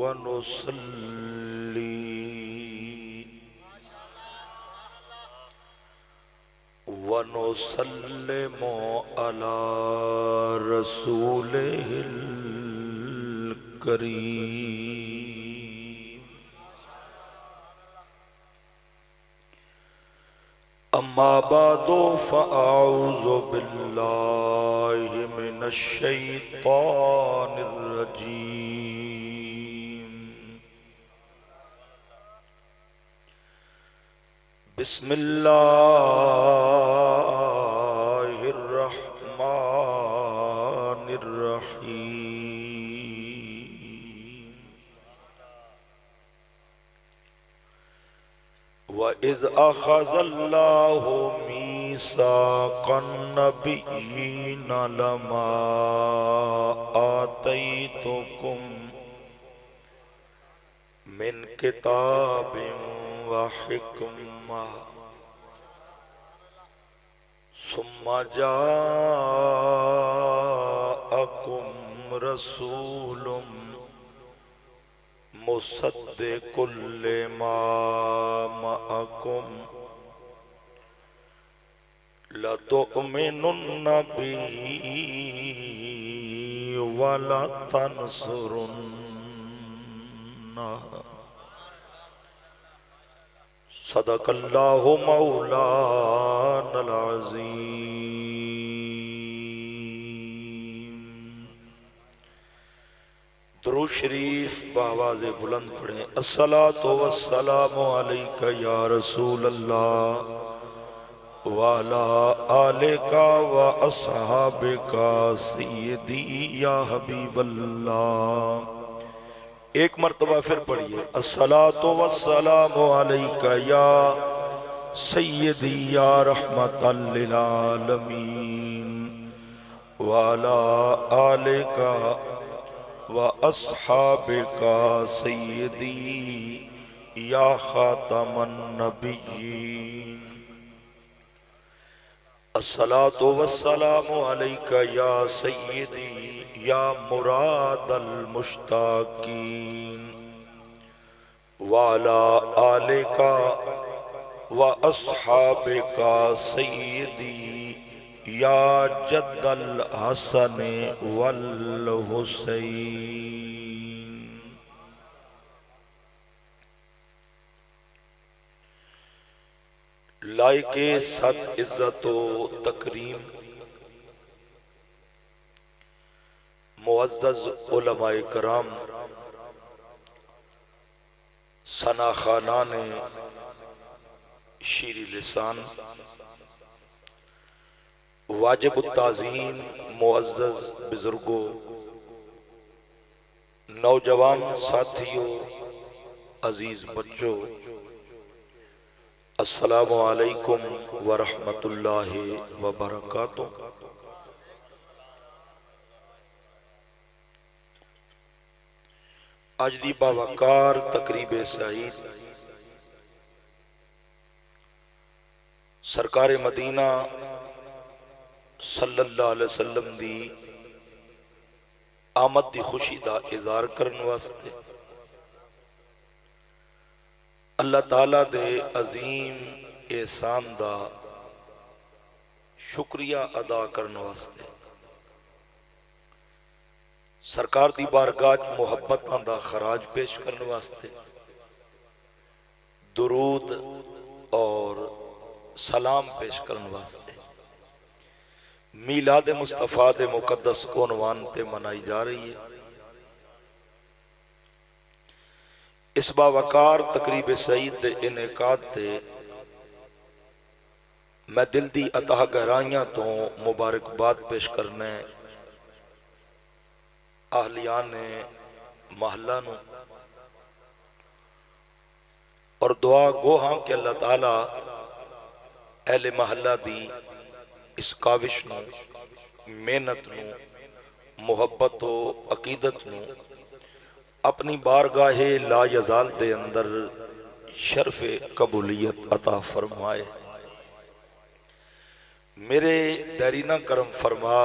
ونصلي ونسلم على رسوله الكريم أما بعد فأعوذ بالله من الشيطان الرجيم بسم الله الرحمن الرحيم وَإِذْ أَخَذَ اللَّهُ مِيثَاقَ النَّبِيِّينَ لَمَا آتَيْتُكُم مِّن كِتَابٍ وَحِكْمَةٍ ثُمَّ جَاءَكُمْ رَسُولٌ مصدق لما معكم لتؤمنن به ولتنصرنه صدق اللہ مولانا العظیم۔ درود شریف بآواز بلند پڑھیں۔ الصلاۃ والسلام علیک یا رسول اللہ وعلی آلک و اصحابک سیدی یا حبیب اللہ۔ ایک مرتبہ پھر پڑھیے، الصلاۃ والسلام علیک یا سیدی یا رحمت للعالمین وعلی آلک وَأَصْحَابِكَ سَيِّدِي يَا خَاتَمَ النَّبِيِّينَ الصلاة والسلام عليك يا سيدي يا مراد المشتاقين وعلى آلك وأصحابك سيدي یا جد الحسن والحسین۔ لائق صد عزت و تکریم معزز علماء کرام، ثنا خانان شیریں لسان، واجب التعظیم معزز بزرگوں، نوجوان ساتھیوں، عزیز بچوں، السلام علیکم ورحمۃ اللہ وبرکاتہ۔ آج دی باوقار تقریب سعید سرکار مدینہ صلی اللہ علیہ وسلم دی آمد دی خوشی دا اظہار کرنے واسطے اللہ تعالیٰ دے عظیم احسان دا شکریہ ادا کرنے واسطے سرکار دی بارگاہ محبتاں دا خراج پیش کرنے واسطے درود اور سلام پیش کرنے واسطے میلاد مصطفیٰ دے مقدس عنوان تے منائی جا رہی ہے۔ اس باوقار تقریب سعید دے انعقاد تے میں دل دی عطا گہرائیاں تو مبارکباد پیش کرنے اہلیان محلہ نو اور دعا گو ہاں کہ اللہ تعالیٰ اہل محلہ دی اس کاوش نو، محنت نو، محبت و عقیدت نو اپنی بارگاہ لا یزال دے اندر شرف قبولیت عطا فرمائے۔ میرے دیرینہ کرم فرما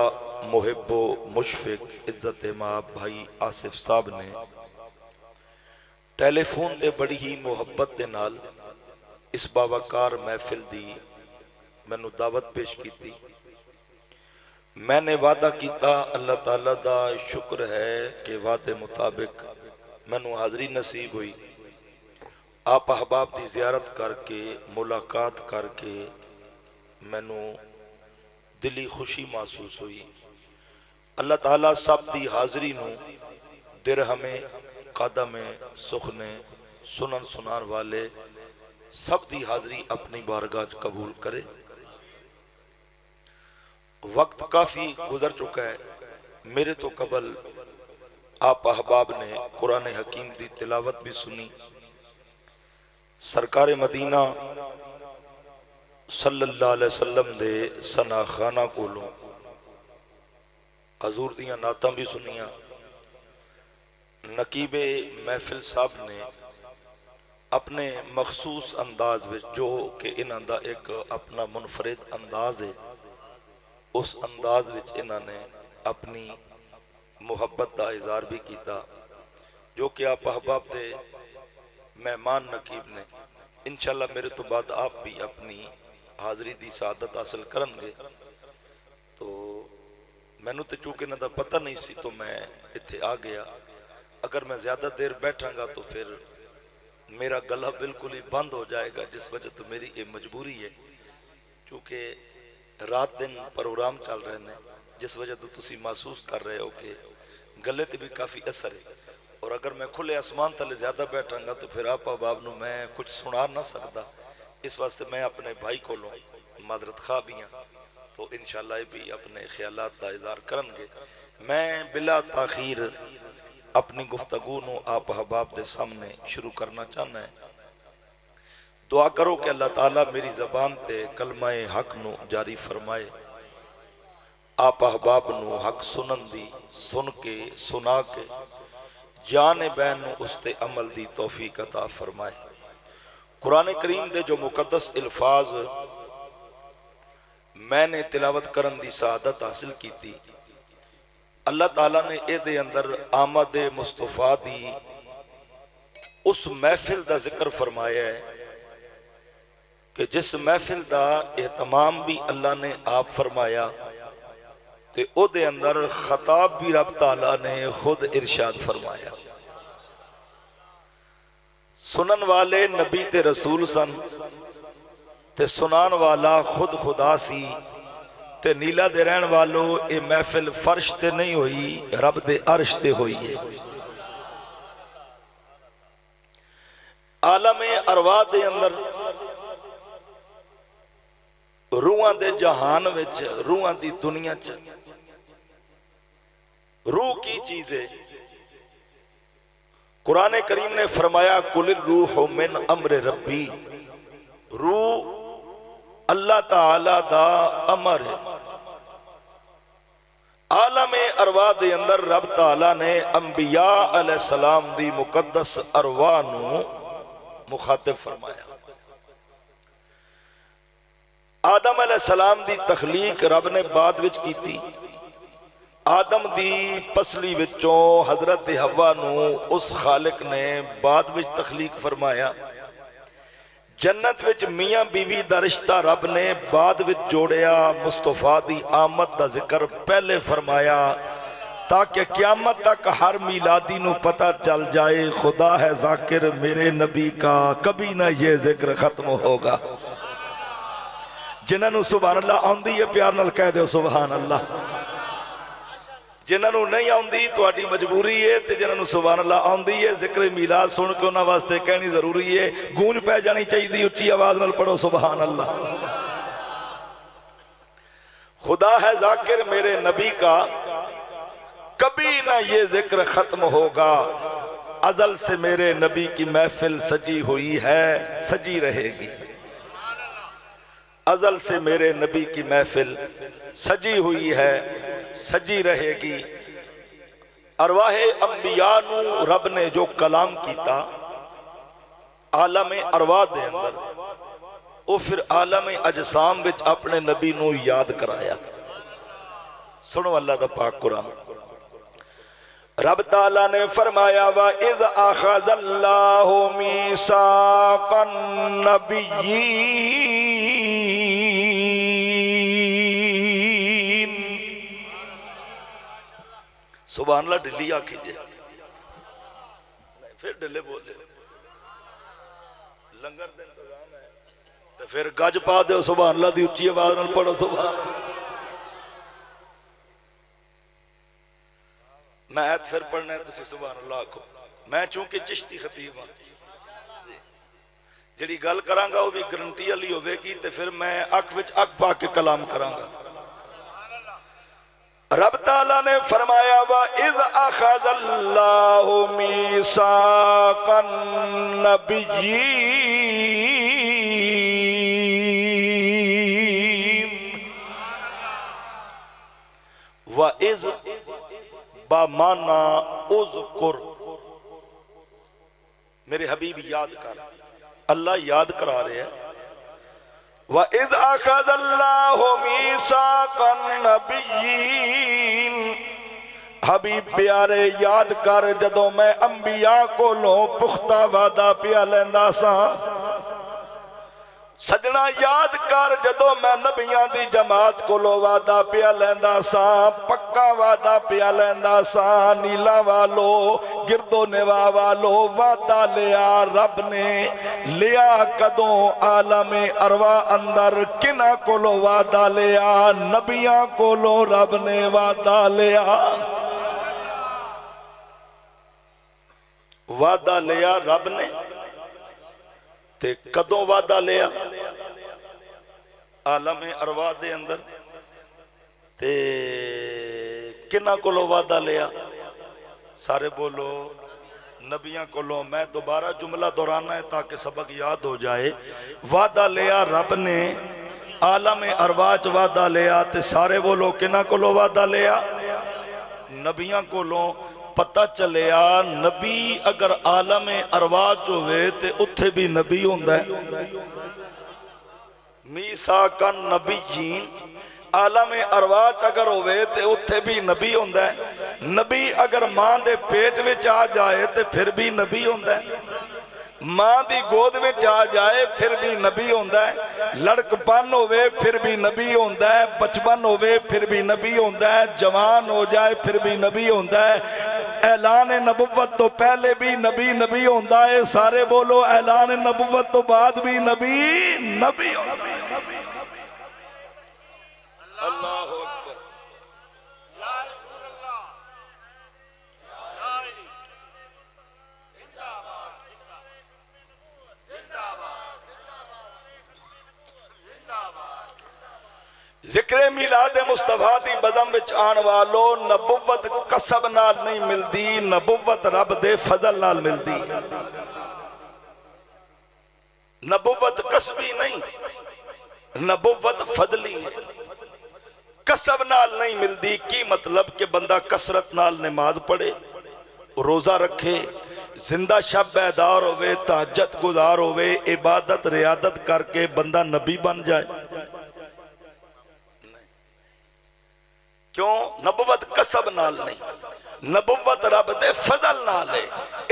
محب و مشفق عزت مآب بھائی آصف صاحب نے ٹیلی فون تے بڑی ہی محبت دے نال اس باوقار محفل دی مینوں دعوت پیش کیتی۔ میں نے وعدہ کیتا، اللہ تعالیٰ دا شکر ہے کہ وعدے مطابق مینوں حاضری نصیب ہوئی۔ آپ احباب دی زیارت کر کے ملاقات کر کے مینوں دلی خوشی محسوس ہوئی۔ اللہ تعالیٰ سب دی حاضری نو درہمیں قدمیں سخنے سنن سنان والے سب دی حاضری اپنی بارگاہ قبول کرے۔ وقت کافی گزر چکا ہے، میرے تو قبل آپ احباب نے قرآن حکیم دی تلاوت بھی سنی۔ سرکار مدینہ صلی اللہ علیہ وسلم دے ثنا خانہ کولوں حضور دیاں نعتاں بھی سنیاں۔ نقیب محفل صاحب نے اپنے مخصوص انداز وچ جو کہ انہاں دا ایک اپنا منفرد انداز ہے، اس انداز وچ انہاں نے اپنی محبت دا اظہار بھی کیتا، جو کہ آپ احباب دے مہمان نقیب نے۔ انشاءاللہ میرے تو بعد آپ بھی اپنی حاضری دی سعادت حاصل کرن گے۔ تو مینوں تے چونکہ نہ دا پتہ نہیں سی تو میں اتھے آ گیا۔ اگر میں زیادہ دیر بیٹھاں گا تو پھر میرا گلا بالکل ہی بند ہو جائے گا، جس وجہ تو میری یہ مجبوری ہے، چونکہ رات دن پروگرام چل رہے ہیں، جس وجہ تو تسی محسوس کر رہے ہو کہ گلے تے بھی کافی اثر ہے۔ اور اگر میں کھلے آسمان تلے زیادہ بیٹھاں گا تو پھر آپ احباب نو میں کچھ سنا نہ سکتا۔ اس واسطے میں اپنے بھائی کو لوں معذرت خواہ بھی ہوں، تو انشاءاللہ یہ بھی اپنے خیالات دا اظہار کرن گے۔ میں بلا تاخیر اپنی گفتگو نو آپ احباب دے سامنے شروع کرنا چاہنا ہے۔ دعا کرو کہ اللہ تعالیٰ میری زبان تے کلمہ حق نو جاری فرمائے، آپ احباب نو حق سنن دی سن کے سنا کے جان بین نو اس تے عمل دی توفیق عطا فرمائے۔ قرآن کریم دے جو مقدس الفاظ میں نے تلاوت کرن دی سعادت حاصل کی تھی، اللہ تعالیٰ نے اے دے اندر آمد مصطفیٰ دی اس محفل دا ذکر فرمایا ہے کہ جس محفل دا اہتمام بھی اللہ نے آپ فرمایا، تے او دے اندر خطاب بھی رب تعالیٰ نے خود ارشاد فرمایا۔ سنن والے نبی تے رسول سن تے سنان والا خود خدا سی، تے نیلا دے رہن والو اے محفل فرش تے نہیں ہوئی، رب دے عرش تے ہوئی ہے۔ عالم ارواح دے اندر روحاں دے جہان وچ روحاں دی دنیا چ روح کی چیز ہے۔ قرآن کریم نے فرمایا قل الروح من امر ربی، روح اللہ تعالی دا امر ہے۔ عالم ارواح دے اندر رب تعالی نے انبیاء علیہ السلام دی مقدس ارواح نو مخاطب فرمایا۔ آدم علیہ السلام دی تخلیق رب نے بعد وچ کی تھی۔ آدم دی پسلی وچوں حضرت حوا نو اس خالق نے بعد وچ تخلیق فرمایا۔ جنت وچ میاں بیوی دا رشتہ رب نے بعد وچ جوڑیا، مصطفیٰ دی آمد دا ذکر پہلے فرمایا تاکہ قیامت تک ہر میلادی نو پتہ چل جائے خدا ہے ذاکر میرے نبی کا، کبھی نہ یہ ذکر ختم ہوگا۔ جنہاں نو سبحان اللہ آندی ہے پیار نال کہہ دے سبحان اللہ، جنہاں نو نہیں آندی تواڈی مجبوری ہے، تے جنہاں نو سبحان اللہ آندی ہے ذکر میلاد سن کے انہاں واسطے کہنی ضروری ہے، گونج پہ جانی چاہیے دی، اچھی آواز نال پڑھو سبحان اللہ۔ خدا ہے ذاکر میرے نبی کا، کبھی نہ یہ ذکر ختم ہوگا، ازل سے میرے نبی کی محفل سجی ہوئی ہے، سجی رہے گی۔ ازل سے میرے نبی کی محفل سجی ہوئی ہے، سجی رہے گی۔ ارواح انبیاء نو رب نے جو کلام کیتا عالم ارواح دے اندر، او پھر عالم اجسام وچ اپنے نبی نو یاد کرایا۔ سنو اللہ دا پاک قرآن، رب تعالیٰ نے فرمایا وَإِذْ أَخَذَ اللَّهُ مِيثَاقَ النَّبِيِّينَ۔ سبحان اللہ ڈلی آکھی جے پھر ڈلے بولے لنگر دے انتظام ہے تو پھر گج پا دے سبحان اللہ دی اچھی آواز نال پڑھو سبحان اللہ۔ میں آیت پھر پڑھنا ہے تسی سبحان اللہ کو، میں چونکہ چشتی خطیب ہوں جڑی گل کراں گا وہ بھی گارنٹی والی ہوے گی تے پھر میں اکھ وچ اکھ پا کے کلام کراں گا۔ رب تعالیٰ نے فرمایا وَإِذْ أَخَذَ اللَّهُ مِيثَاقَ النَّبِيِّينَ۔ وَإِذْ بامانا اذکر، میرے حبیب یاد کر، اللہ یاد کرا رہے ہیں۔ وَإِذْ أَخَذَ اللَّهُ مِيثَاقَ النَّبِيِّينَ، حبیب پیارے یاد کر جدوں میں انبیاء کو لو پختہ وعدہ پیا لیندا سا۔ سجنا یاد کر جدوں میں نبیاں دی جماعت کو لو وعدہ پیا لیندا سا، پکا وعدہ پیا لیندا سا، نیلا والو گردو نوا والو وعدہ لیا رب نے لیا کدوں عالم ارواح اندر کنہ کو لو وعدہ لیا نبیاں کو لو رب نے وعدہ لیا، وعدہ لیا رب نے تے کدوں وعدہ لیا عالم ارواح دے اندر تے کنہ کولو وعدہ لیا، سارے بولو نبیاں کولو۔ میں دوبارہ جملہ دہرانا ہے تاکہ سبق یاد ہو جائے۔ وعدہ لیا رب نے عالم ارواح چ وعدہ لیا تے سارے بولو کنہ کولو وعدہ لیا نبیاں کولو۔ پتہ چلیا نبی اگر عالم ارواح ہوئے تے اتھے بھی نبی ہوندہ ہے۔ میثاق النبیین عالم ارواح اگر ہوئے تے اتھے بھی نبی ہوندہ ہے۔ نبی اگر ماں دے پیٹ وچ آ جائے تے پھر بھی نبی ہوندہ ہے، ماں دی گود میں جا جائے پھر بھی نبی ہوندہ ہے، لڑک پن ہوئے پھر بھی نبی ہوندہ ہے، بچپن ہوئے پھر بھی نبی ہوندہ ہے، جوان ہو جائے پھر بھی نبی ہوندہ ہے، اعلان نبوت تو پہلے بھی نبی نبی ہوندہ ہے، سارے بولو اعلان نبوت تو بعد بھی نبی نبی ہوندہ ہے۔ اللہ اکبر، ذکر میلاد مصطفیٰ دی بدم وچ آن والو نبوت قصب نال نہیں ملدی، نبوت رب دے فضل نال ملدی۔ نبوت قصبی نہیں، نبوت فضلی ہے، قصب نال نہیں ملدی۔ کی مطلب کہ بندہ کثرت نال نماز پڑھے، روزہ رکھے، زندہ شب بیدار ہوئے، تہجد گزار ہوئے، عبادت ریاضت کر کے بندہ نبی بن جائے؟ کیوں؟ نبوت قصب نال نہیں، نبوت رب دے فضل نال ہے۔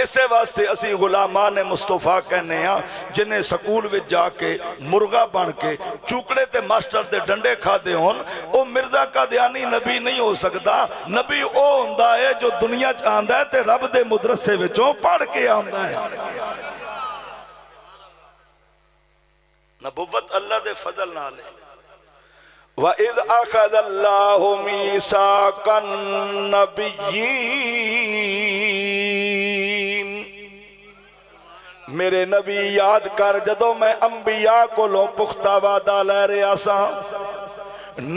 اسے واسطے اسی غلامان مصطفیٰ کہنے ہیں جنہیں سکول وچ جا کے مرغا بن کے چوکڑے تے ماسٹر دے ڈنڈے کھا دے ہون، او مرزا قادیانی نبی نہیں ہو سکتا۔ نبی او ہوندہ ہے جو دنیا چاہندہ ہے تے رب دے مدرسے وچوں پڑھ کے آندہ ہے۔ نبوت اللہ دے فضل نال ہے۔ وَإِذْ أَخَذَ اللَّهُ مِيثَاقَ النَّبِيِّينَ، میرے نبی یاد کر جدوں میں انبیاء کو لو پختہ وعدہ لے رہا سا،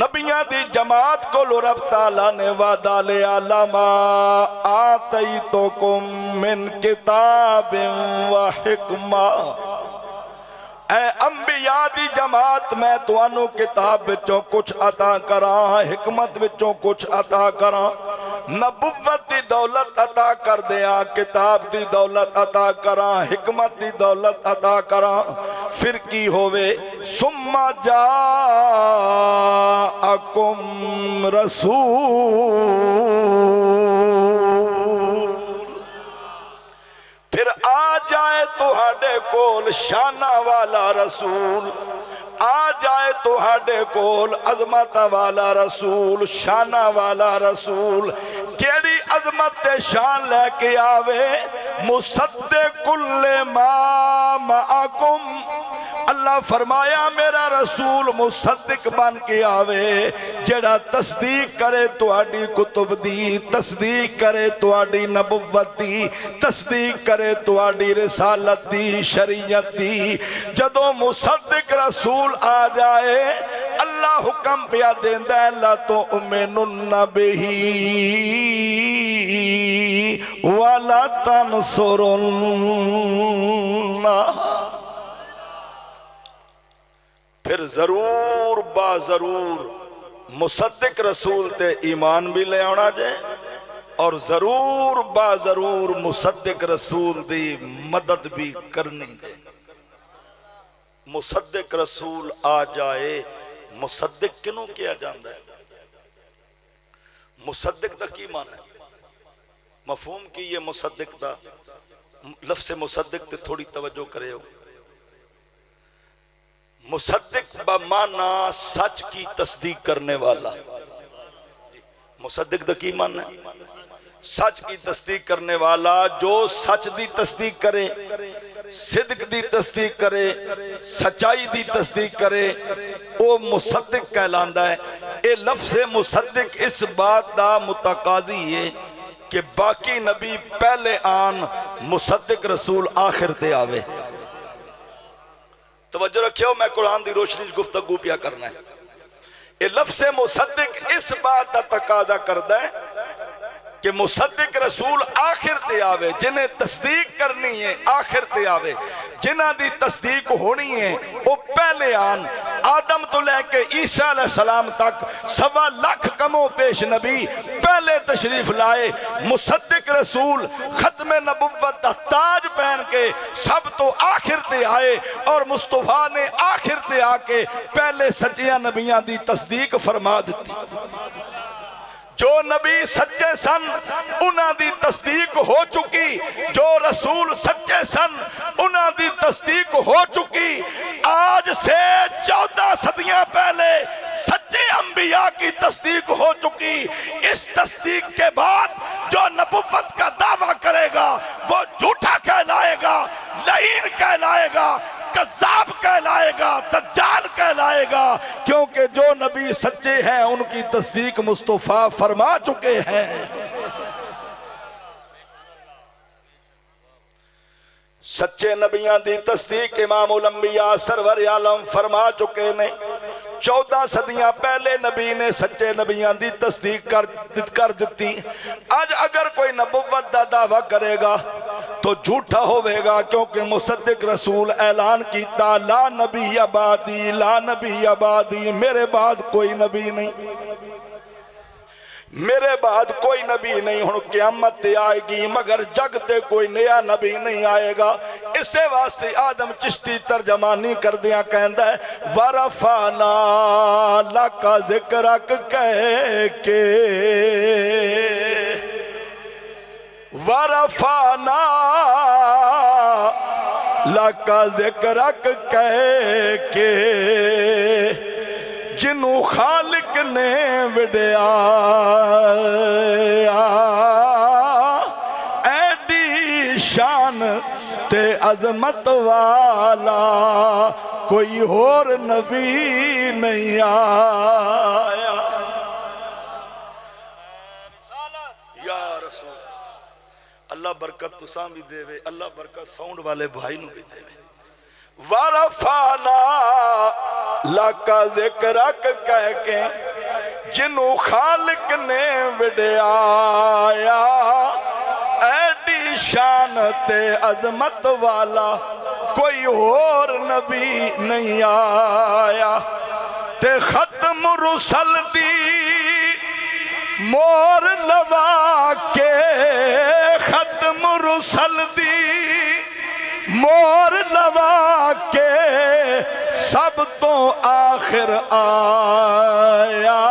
نبیاں دی جماعت کو لو رب تعالیٰ نے وعدہ لیا لَمَا آتَيْتُكُم مِّن کِتَابٍ وَحِکْمَةٍ، اے انبیاء دی جماعت میں توانو کتاب وچوں کچھ عطا کراں، حکمت وچوں کچھ عطا کراں، نبوت دی دولت عطا کر دیاں، کتاب دی دولت عطا کراں، حکمت دی دولت عطا کراں، پھر کی ہوئے ثم جاءکم رسول جائے تہاڈے کول شانہ والا رسول، آ جائے تہاڈے کول عظمت والا رسول، شانہ والا رسول، کیڑی عظمت تے شان لے کے آوے؟ مصدق لما معکم، اللہ فرمایا میرا رسول مصدق بن کے آوے، جڑا تصدیق کرے تہاڈی کتب دی، تصدیق کرے تہاڈی نبوت دی، تصدیق کرے تہاڈی رسالت دی، شریعت دی۔ جدوں مصدق رسول آ جائے اللہ حکم پیا دیندا ہے لا تؤمنن بہ ولا تنصرن، پھر ضرور با ضرور مصدق رسول تے ایمان بھی لے آنا جائے، اور ضرور با ضرور مصدق رسول دی مدد بھی کرنی جائے۔ مصدق رسول آ جائے، مصدق کنوں کیا جاندہ ہے؟ مصدق دا کی معنی ہے؟ مفہوم کی یہ مصدق دا لفظ مصدق تے تھوڑی توجہ کرے ہو۔ مصدق بمعنی سچ کی تصدیق کرنے والا، مصدق دا کی معنی ہے؟ سچ کی تصدیق کرنے والا، جو سچ دی تصدیق کرے، صدق دی تصدیق کرے، سچائی دی تصدیق کرے، وہ مصدق کہلاندہ ہے۔ اے لفظ مصدق اس بات دا متقاضی ہے کہ باقی نبی پہلے آن، مصدق رسول آخر تے آوے۔ توجہ رکھیو، میں قرآن دی روشنی گفتگو پیا کرنا ہے۔ یہ لفظ مصدق اس بات دا تقاضا کردا ہے کہ مصدق رسول آخر تے آوے، جنہیں تصدیق کرنی ہے آخر تے آوے، جنہ دی تصدیق ہونی ہے وہ پہلے آن۔ آدم تو لے کے عیسیٰ علیہ السلام تک 1.25 لاکھ کموں پیش نبی پہلے تشریف لائے، مصدق رسول ختم نبوت دا تاج پہن کے سب تو آخر تے آئے، اور مصطفیٰ نے آخر تے آ کے پہلے سچیاں نبیاں دی تصدیق فرما دیتی۔ جو نبی سچے سن انہاں دی تصدیق ہو چکی، جو رسول سچے سن انہاں دی تصدیق ہو چکی۔ آج سے 14 صدیاں پہلے سچے انبیاء کی تصدیق ہو چکی۔ اس تصدیق کے بعد جو نبوت کا دعویٰ کرے گا وہ جھوٹا کہلائے گا، لعین کہلائے گا، کذاب کہلائے گا، دجال کہلائے گا، کیونکہ جو نبی سچے ہیں ان کی تصدیق مصطفیٰ فرما چکے ہیں۔ سچے نبیان دی تصدیق امام الانبیاء سرور عالم فرما چکے نے۔ 14 صدیاں پہلے نبی نے سچے نبیان دی تصدیق کر دیتی۔ آج اگر کوئی نبوت دا دعویٰ کرے گا تو جھوٹا ہوئے گا، کیونکہ مصدق رسول اعلان کیتا لا نبی آبادی، لا نبی آبادی، میرے بعد کوئی نبی نہیں، میرے بعد کوئی نبی نہیں۔ ہن قیامت تے آئے گی مگر جگ تے کوئی نیا نبی نہیں آئے گا۔ اسے واسطے آدم چشتی ترجمانی کر دیا کہندہ ہے وَرَفَعْنَا لَكَ ذِكْرَكَ کہہ کے، وَرَفَعْنَا لَكَ ذِكْرَكَ کہہ کے، جنوں خالق نے وڈیا ایڈی شان تے عظمت والا کوئی اور نبی نہیں آیا۔ یا رسول اللہ برکت تساں بھی دے وے، اللہ برکت ساؤنڈ والے بھائی نو بھی دے وے۔ وَرَفَعْنَا لَكَ ذِكْرَكَ کہہ کے، جنوں خالق نے وڈیایا ایڈی شان تے عظمت والا کوئی اور نبی نہیں آیا۔ تے ختم رسل دی مور لوا کے، ختم رسل دی مور لوا کے سب تو آخر آیا،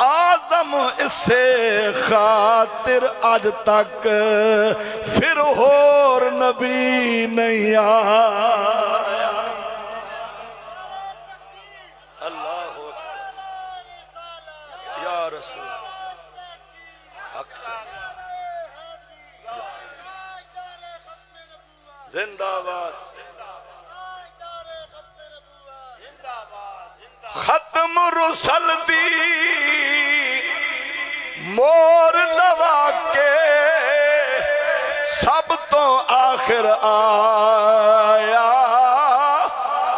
آزم اسے خاطر اج تک پھر ہور نبی نہیں آیا۔ اللہ اکبر یا رسول حق زندہ باد ختم رسل دی مور لوا کے سب تو آخر آیا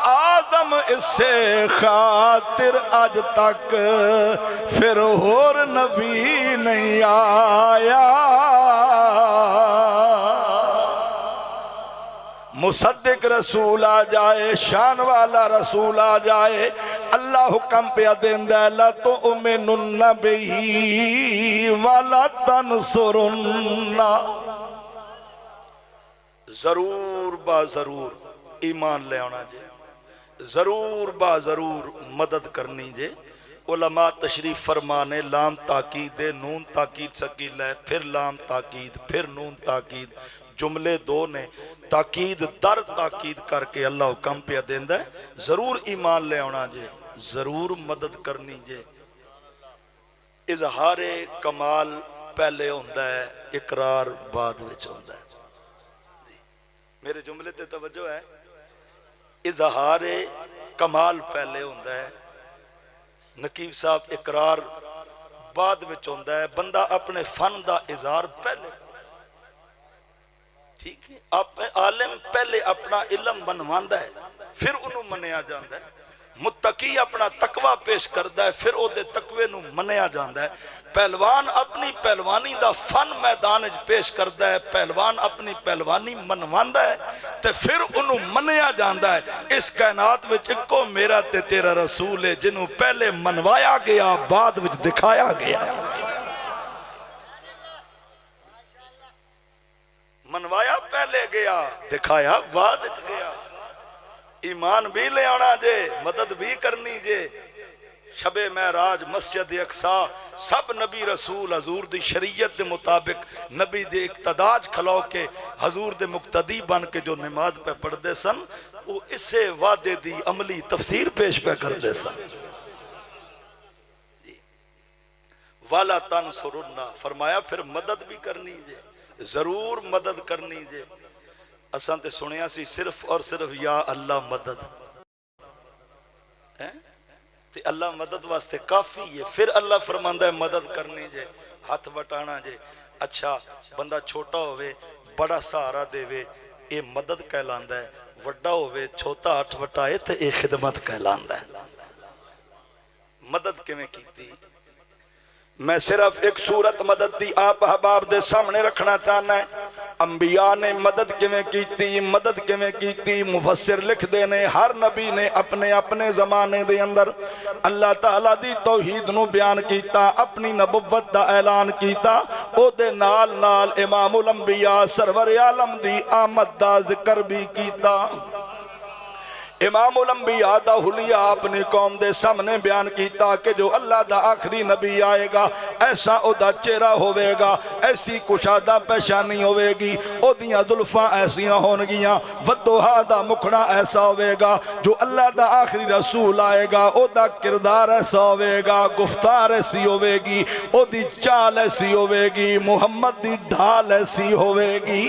آدم اس سے خاطر آج تک پھر اور نبی نہیں آیا۔ مصدق رسول آ جائے، شان والا رسول آ جائے، اللہ حکم پہ دیندہ لا تؤمنن بہی ولا تنصرن، ضرور با ضرور ایمان لے آنا جے، ضرور با ضرور مدد کرنی جے۔ علماء تشریف فرمانے لام تاکید نون تاکید سکیل ہے، پھر لام تاکید پھر نون تاکید، جملے دو نے تاکید در تاکید کر کے اللہ حکم پہ دیندہ ہے ضرور ایمان لے آنا جے، ضرور مدد کرنی جے۔ اظہار کمال پہلے ہوندہ ہے، اقرار بعد وچ ہوندہ ہے۔ میرے جملے تے توجہ ہے، اظہار کمال پہلے ہوندہ ہے، نقیب صاحب اقرار بعد وچ ہوندہ ہے۔ بندہ اپنے فن دا اظہار پہلے، ٹھیک ہے، عالم پہلے اپنا علم منواندہ ہے پھر انہوں منیا جاندہ ہے، متقی اپنا تقوی پیش کردہ ہے پھر او دے تقوی نو منیا جاندہ ہے، پہلوان اپنی پہلوانی دا فن میدان پیش کردہ ہے، پہلوان اپنی پہلوانی منواندہ ہے تے پھر انہوں منیا جاندہ ہے۔ اس کائنات وچ اکو میرا تے تیرا رسول ہے جنہوں پہلے منوایا گیا بعد وچ دکھایا گیا، منوایا پہلے گیا دکھایا بعد وچ گیا۔ ایمان بھی لے آنا جے، مدد بھی کرنی جے۔ شب معراج مسجد اقصی سب نبی رسول حضور دی شریعت دے مطابق نبی دے اقتداج کھلو کے حضور دے مقتدی بن کے جو نماز پہ پڑھ دے سن وہ اسے وعدے دی عملی تفسیر پیش پہ کر دے سن۔ والا تنصرن فرمایا پھر مدد بھی کرنی جے، ضرور مدد کرنی جے۔ اساں تے سنیا سی صرف اور صرف یا اللہ مدد، تے اللہ مدد واسطے کافی ہے، پھر اللہ فرماندہ ہے مدد کرنی جے، ہاتھ بٹانا جے۔ اچھا بندہ چھوٹا ہوئے بڑا سہارا دے وے اے مدد کہلاندہ ہے، وڈا ہوئے چھوٹا ہاتھ بٹائے تے اے خدمت کہلاندہ ہے۔ مدد کیویں کیتی؟ میں صرف ایک صورت مدد دی آپ احباب دے سامنے رکھنا چاہنا ہے۔ انبیاء نے مدد کیویں کیتی، مدد کیویں کیتی، مفسر لکھ دینے ہر نبی نے اپنے اپنے زمانے دے اندر اللہ تعالیٰ دی توحید نو بیان کیتا، اپنی نبوت دا اعلان کیتا، او دے نال نال امام الانبیاء سرور عالم دی آمد دا ذکر بھی کیتا۔ امام الانبیاء دا حلیہ اپنی قوم دے سامنے بیان کیتا کہ جو اللہ دا آخری نبی آئے گا ایسا او دا چہرہ ہوئے گا، ایسی کشادہ پیشانی ہوئے گی، او دیاں ظلفاں ایسیاں ہونگیاں، ودوہا دا مکھنا ایسا ہوئے گا۔ جو اللہ دا آخری رسول آئے گا او دا کردار ایسا ہوئے گا، گفتار ایسی ہوئے گی، او دی چال ایسی ہوئے گی، محمد دی ڈھال ایسی ہوئے گی۔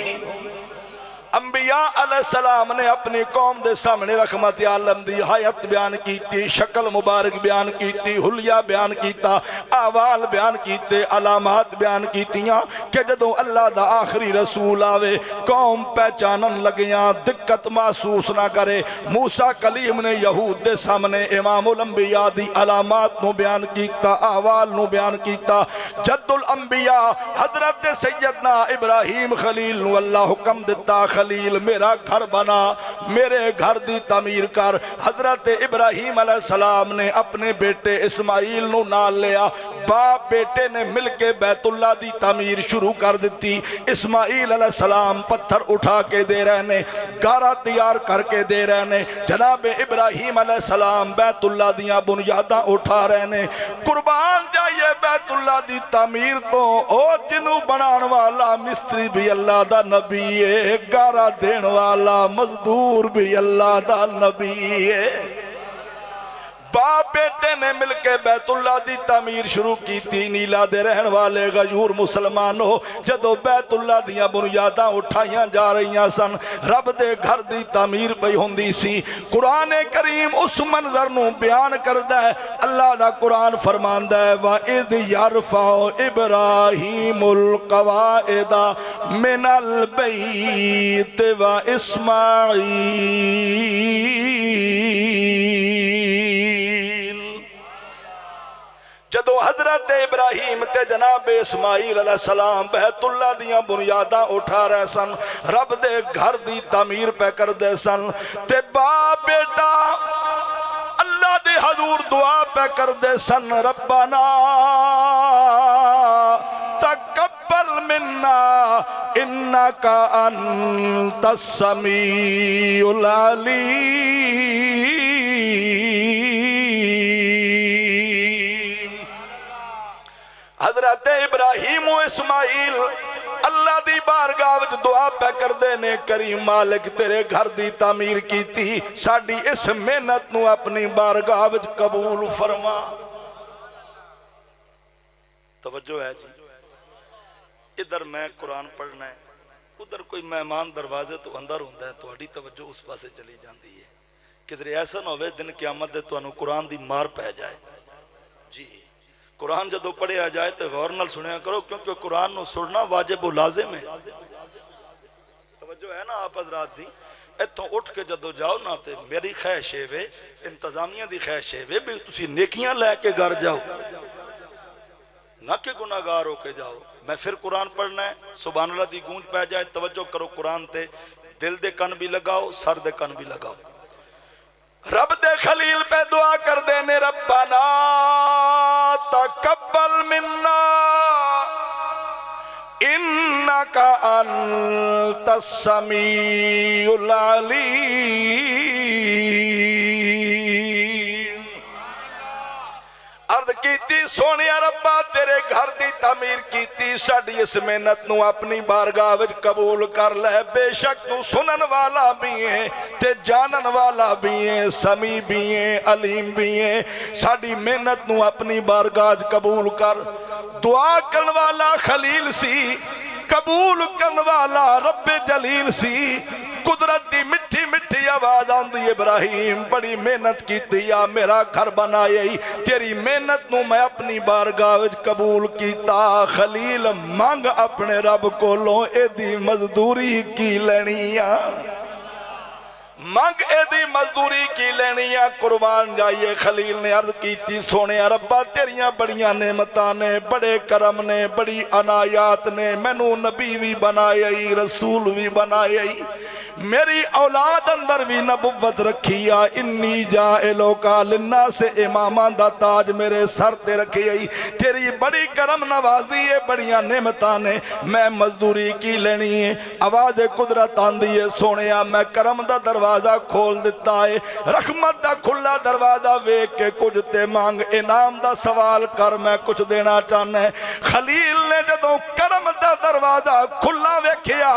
انبیاء علیہ السلام نے اپنی قوم دے سامنے رحمت عالم دی حیات بیان کیتی، شکل مبارک بیان کیتی، حلیہ بیان کیتا، احوال بیان کیتے، علامات بیان کیتیاں کہ جدوں اللہ دا آخری رسول آوے قوم پہچانن لگیاں، دقت محسوس نہ کرے۔ موسیٰ کلیم نے یہود دے سامنے امام الانبیاء دی علامات نو بیان کیتا، احوال نو بیان کیتا۔ جد الانبیاء حضرت سیدنا ابراہیم خلیل نو اللہ حکم دیتا خلیل میرا گھر بنا، میرے گھر دی تعمیر کر۔ حضرت ابراہیم علیہ السلام نے اپنے بیٹے اسماعیل نو نال لیا، باپ بیٹے نے مل کے بیت اللہ دی تعمیر شروع کر دیتی۔ اسماعیل علیہ السلام پتھر اٹھا کے دے رہے نے، گارہ تیار کر کے دے رہے نے، جناب ابراہیم علیہ السلام بیت اللہ دیاں بنیاداں اٹھا رہے نے۔ قربان جائیے بیت اللہ دی تعمیر تو او جنوں بنان والا مستری بھی اللہ دا نبی ہے، گارہ دین والا مزدور بھی اللہ دا نبی ہے۔ باپ بیٹے نے مل کے بیت اللہ دی تعمیر شروع کی تھی۔ نیلا دے رہن والے غیور مسلمانوں، جدو بیت اللہ دیاں بنیاداں اٹھائیاں جا رہیاں سن، رب دے گھر دی تعمیر پئی ہوندی سی۔ قرآن کریم اس منظر نو بیان کردہ ہے۔ اللہ دا قرآن فرماندہ ہے وَإِذْ يَرْفَعُ إِبْرَاهِيمُ الْقَوَاعِدَ مِنَ الْبَيْتِ وَإِسْمَاعِيلَ۔ جدو حضرت ابراہیم تے جناب اسماعیل علیہ السلام بیت اللہ دیاں بنیاداں اٹھا رہے سن، رب دے گھر دی تعمیر پہ کر دے سن، تے باپ بیٹا اللہ دے حضور دعا پہ کر دے سن، ربنا تقبل منا انکا انت السمیع العلیم۔ حضرت ابراہیم و اسماعیل اللہ دی بارگاہ وچ دعا پہ کر دے نے، کریم مالک تیرے گھر دی تعمیر کیتی، ساڈی اس محنت نو اپنی بارگاہ وچ قبول فرما۔ توجہ ہے جی، ادھر میں قرآن پڑھنا ہے، ادھر کوئی مہمان دروازے تو اندر ہوندہ ہے، تہاڈی توجہ اس پاسے چلی جاندی ہے، کدھر ایسا نہ ہوئے دن قیامت دے تانوں قرآن دی مار پہ جائے۔ جی قرآن جدو پڑھے آ جائے تو غور نال سنیا کرو، کیونکہ قرآن نو سننا واجب و لازم ہے۔ توجہ ہے نا آپ حضرات دی؟ ایتھوں اٹھ کے جدو جاؤ نا تے میری خواہش ہے، انتظامیہ دی خواہش ہے بھی تسی نیکیاں لے کے گھر جاؤ، نہ کہ گناہگار ہو کے جاؤ۔ میں پھر قرآن پڑھنا ہے، سبحان اللہ دی گونج پہ جائے، توجہ کرو قرآن تے، دل دے کن بھی لگاؤ، سر دے کن بھی لگاؤ۔ رب دے خلیل پہ دعا کر دینے، ربنا تقبل منا انکا انت السمیع العلیم۔ عرض کیتی سونیا ربا تیرے گھر دی تعمیر کیتی، ساڈی اس محنت نو اپنی بارگاہ وچ قبول کر لے، بے شک تو سنن والا بھی ہے تے جانن والا بھی ہے، سمیع بھی ہے، علیم بھی ہے، ساڈی محنت نو اپنی بارگاہ وچ قبول کر۔ دعا کرن والا خلیل سی، قبول کرن والا رب جلیل سی، قدرت دی مٹھی مٹھی آواز آندی، ابراہیم بڑی محنت کیتی یا میرا گھر بنائی، تیری محنت نو میں اپنی بارگاہ وچ قبول کیتا، خلیل مانگ اپنے رب کو لو اے دی مزدوری کی لینیاں، مانگ اے دی مزدوری کی لینیاں۔ قربان جائیے خلیل نے عرض کیتی سونے ربا تیریاں بڑیاں نعمتاں نے، بڑے کرم نے، بڑی عنایات نے، مینوں نبی بھی بنائی، رسول بھی بنائی، میری اولاد اندر بھی نبوت رکھی آ، انی جائلوکا للناس اماماں دا تاج میرے سر تے رکھی آئی، تیری بڑی کرم نوازی ہے، بڑیاں نعمتاں نے، میں مزدوری کی لینی ہے۔ آواز قدرت آندی ہے سونیا میں کرم دا دروازہ کھول دیتا ہے، رحمت دا کھلا دروازہ ویک کے کچھ تے مانگ، انعام دا سوال کر میں کچھ دینا چاہنا ہے۔ خلیل نے جدوں کرم دا دروازہ کھلا ویکھیا،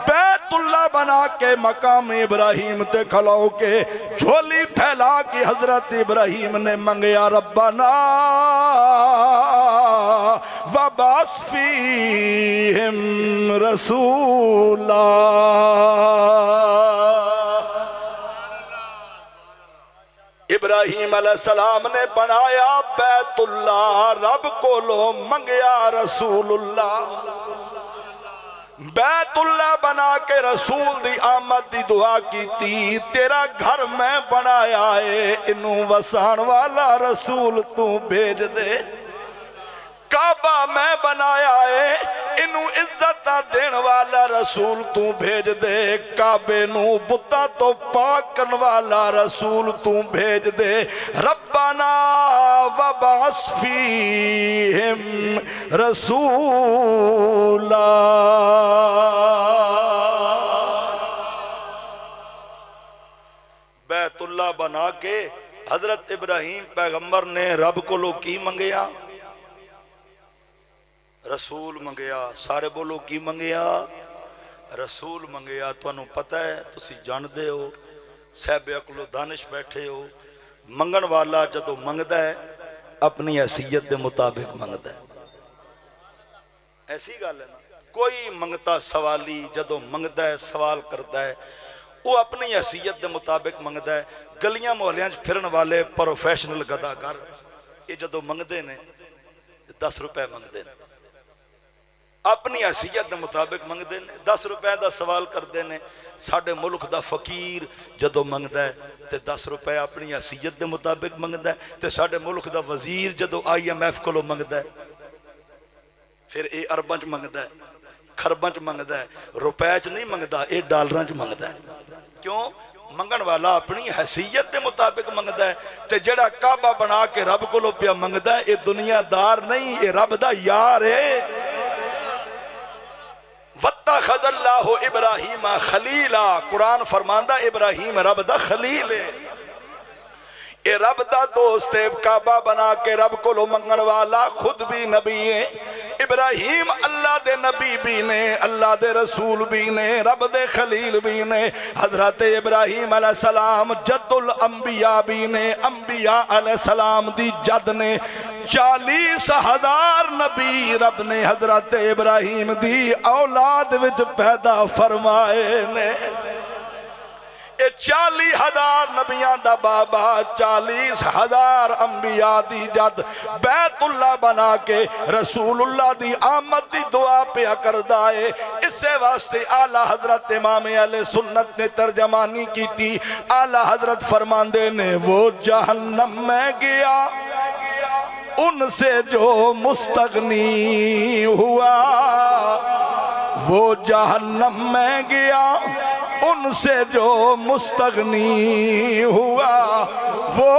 بیت اللہ بنا کے مقام ابراہیم تے کھلاؤ کے جھولی پھیلا کے حضرت ابراہیم نے منگیا، ربنا وبعث فیہم رسولا۔ ابراہیم علیہ السلام نے بنایا بیت اللہ، رب کو لو منگیا رسول اللہ، بیت اللہ بنا کے رسول دی آمد دی دعا کی تھی، تیرا گھر میں بنایا ہے، انہوں وسان والا رسول تو بھیج دے، کعبہ میں بنایا ہے، انہوں عزت دین والا رسول تو بھیج دے، کعبے نو بتاں تو پاک کرن والا رسول تو بھیج دے، ربنا وبعث فیہم رسولا۔ بیت اللہ بنا کے حضرت ابراہیم پیغمبر نے رب کو لو کی منگیا؟ رسول منگیا۔ سارے بولو کی منگیا؟ رسول منگیا۔ تو انہوں پتہ ہے، تسی جان دے ہو، صاحب عقل و دانش بیٹھے ہو، منگن والا جدو منگدا ہے اپنی حیثیت دے مطابق منگدا ہے۔ ایسی گل ہے نا، کوئی منگتا سوالی جدو منگدا ہے سوال کرتا ہے وہ اپنی حیثیت دے مطابق منگدا ہے۔ گلیاں محلیاں پھرن والے پروفیشنل گداگر یہ جدو منگدے نے 10 روپے منگدے نے، اپنی حیثیت دے مطابق منگدے نے، 10 روپے دا سوال کردے نے۔ ساڑھے ملک دا فقیر جدو منگدا ہے تے 10 روپے اپنی حیثیت دے مطابق منگدا ہے، تے ساڑھے ملک دا وزیر جدو IMF کو لو منگدا ہے پھر اے ارباں چ منگدا ہے، خرباں چ منگدا ہے، روپے چ نہیں منگدا، اے ڈالراں چ منگدا ہے۔ کیوں؟ منگن والا اپنی حیثیت دے مطابق منگدا ہے۔ تے جڑا کعبہ بنا کے رب کو لو پیا منگدا ہے اے دنیا دار نہیں، اے رب دا یار ہے۔ وَاتَّخَذَ اللَّهُ إِبْرَاهِيمَ خَلِيلًا، قرآن فرماندا ابراہیم رب دا خلیل ہے، اے رب دا دوست ہے۔ کعبہ بنا کے رب کو لو منگن والا خود بھی نبی ہے۔ ابراہیم اللہ دے نبی بھی نے، اللہ دے رسول بھی نے، رب دے خلیل بھی نے۔ حضرت ابراہیم علیہ السلام جد الانبیاء بھی نے، انبیاء علیہ السلام دی جد نے۔ 40,000 نبی رب نے حضرت ابراہیم دی اولاد وچ پیدا فرمائے نے۔ 40,000 نبیان دا بابا، 40,000 انبیاء دی جد، بیت اللہ بنا کے رسول اللہ دی آمد دی دعا پہ کردائے۔ اس سے واسطے اعلیٰ حضرت امام اہل سنت نے ترجمانی کی تھی۔ اعلیٰ حضرت فرماندے نے وہ جہنم میں گیا ان سے جو مستغنی ہوا، وہ جہنم میں گیا ان سے جو مستغنی ہوا، وہ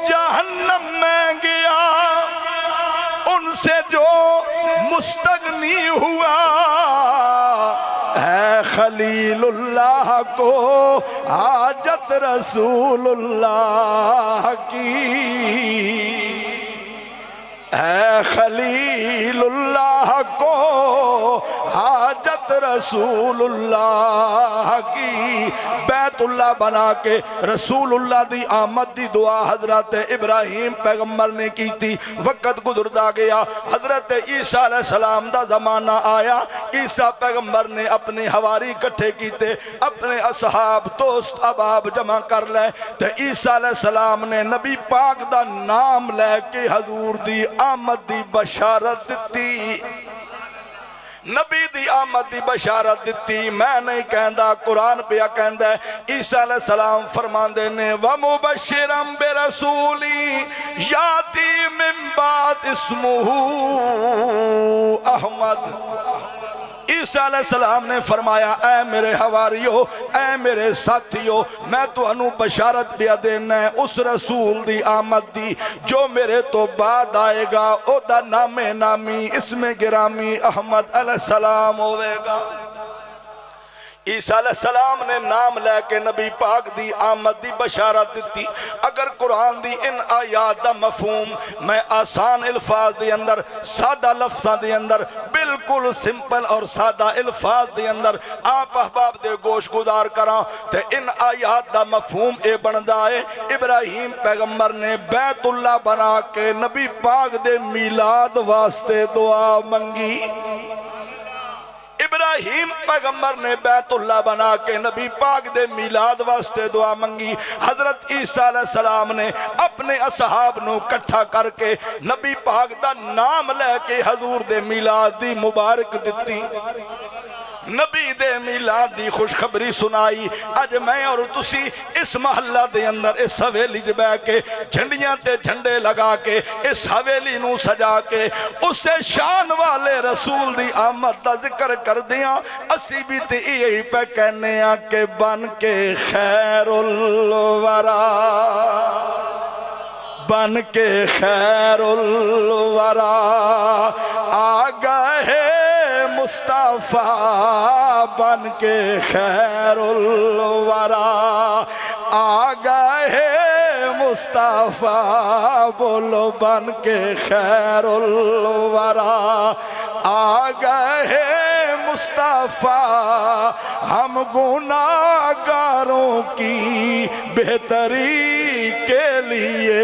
جہنم میں گیا ان سے جو مستغنی ہوا، ہے خلیل اللہ کو حاجت رسول اللہ کی، ہے خلیل اللہ کو حاجت رسول اللہ کی۔ بیت اللہ بنا کے رسول اللہ دی آمد دی دعا حضرت ابراہیم پیغمبر نے کی تھی۔ وقت گزردا گیا، حضرت عیسیٰ علیہ السلام دا زمانہ آیا۔ عیسیٰ پیغمبر نے اپنے حواری کٹھے کیتے، اپنے اصحاب دوست احباب جمع کر لے، تے عیسیٰ علیہ السلام نے نبی پاک دا نام لے کے حضور دی آمد دی بشارت دیتی، نبی دی آمد دی بشارت دیتی۔ میں نہیں کہندا، قرآن پہ کہندا ہے۔ عیسیٰ علیہ السلام فرماندے نے وَمُبَشِّرًا بِرَسُولٍ يَأْتِي مِن بَعْدِهِ اسْمُهُ احمد۔ عیسیٰ علیہ السلام نے فرمایا اے میرے حواریو، اے میرے ساتھیو، میں تو انو بشارت بیا دینا ہے اس رسول دی آمد دی جو میرے تو بعد آئے گا، او دا نام نامی اسم گرامی احمد علیہ السلام ہوئے گا۔ عیسیٰ علیہ السلام نے نام لے کے نبی پاک دی آمد دی بشارت دیتی۔ اگر قرآن دی ان آیات دا مفہوم میں آسان الفاظ دی اندر، سادہ لفظاں دی اندر، بالکل سمپل اور سادہ الفاظ دی اندر آپ احباب دے گوش گزار کراں تے ان آیات دا مفہوم اے بندا ہے ابراہیم پیغمبر نے بیت اللہ بنا کے نبی پاک دے میلاد واسطے دعا منگی۔ ابراہیم پیغمبر نے بیت اللہ بنا کے نبی پاک دے میلاد واسطے دعا منگی۔ حضرت عیسیٰ علیہ السلام نے اپنے اصحاب نو کٹھا کر کے نبی پاک دا نام لے کے حضور دے میلاد دی مبارک دیتی۔ نبی دے میلاد دی خوشخبری سنائی اج میں اور تسی اس محلہ دے اندر اس حویلی جے بیٹھ کے جھنڈیاں تے جھنڈے لگا کے اس حویلی نو سجا کے اسے شان والے رسول دی آمد دا ذکر کر دیاں اسی بھی تے یہی پہ کہنے ہیں کہ بن کے خیر الورا بن کے خیر الورا آگاہ مصطفیٰ بن کے خیر الورا آگاہ مصطفیٰ بولو بن کے خیر الورا آگاہ مصطفیٰ ہم گناہگاروں کی بہتری کے لیے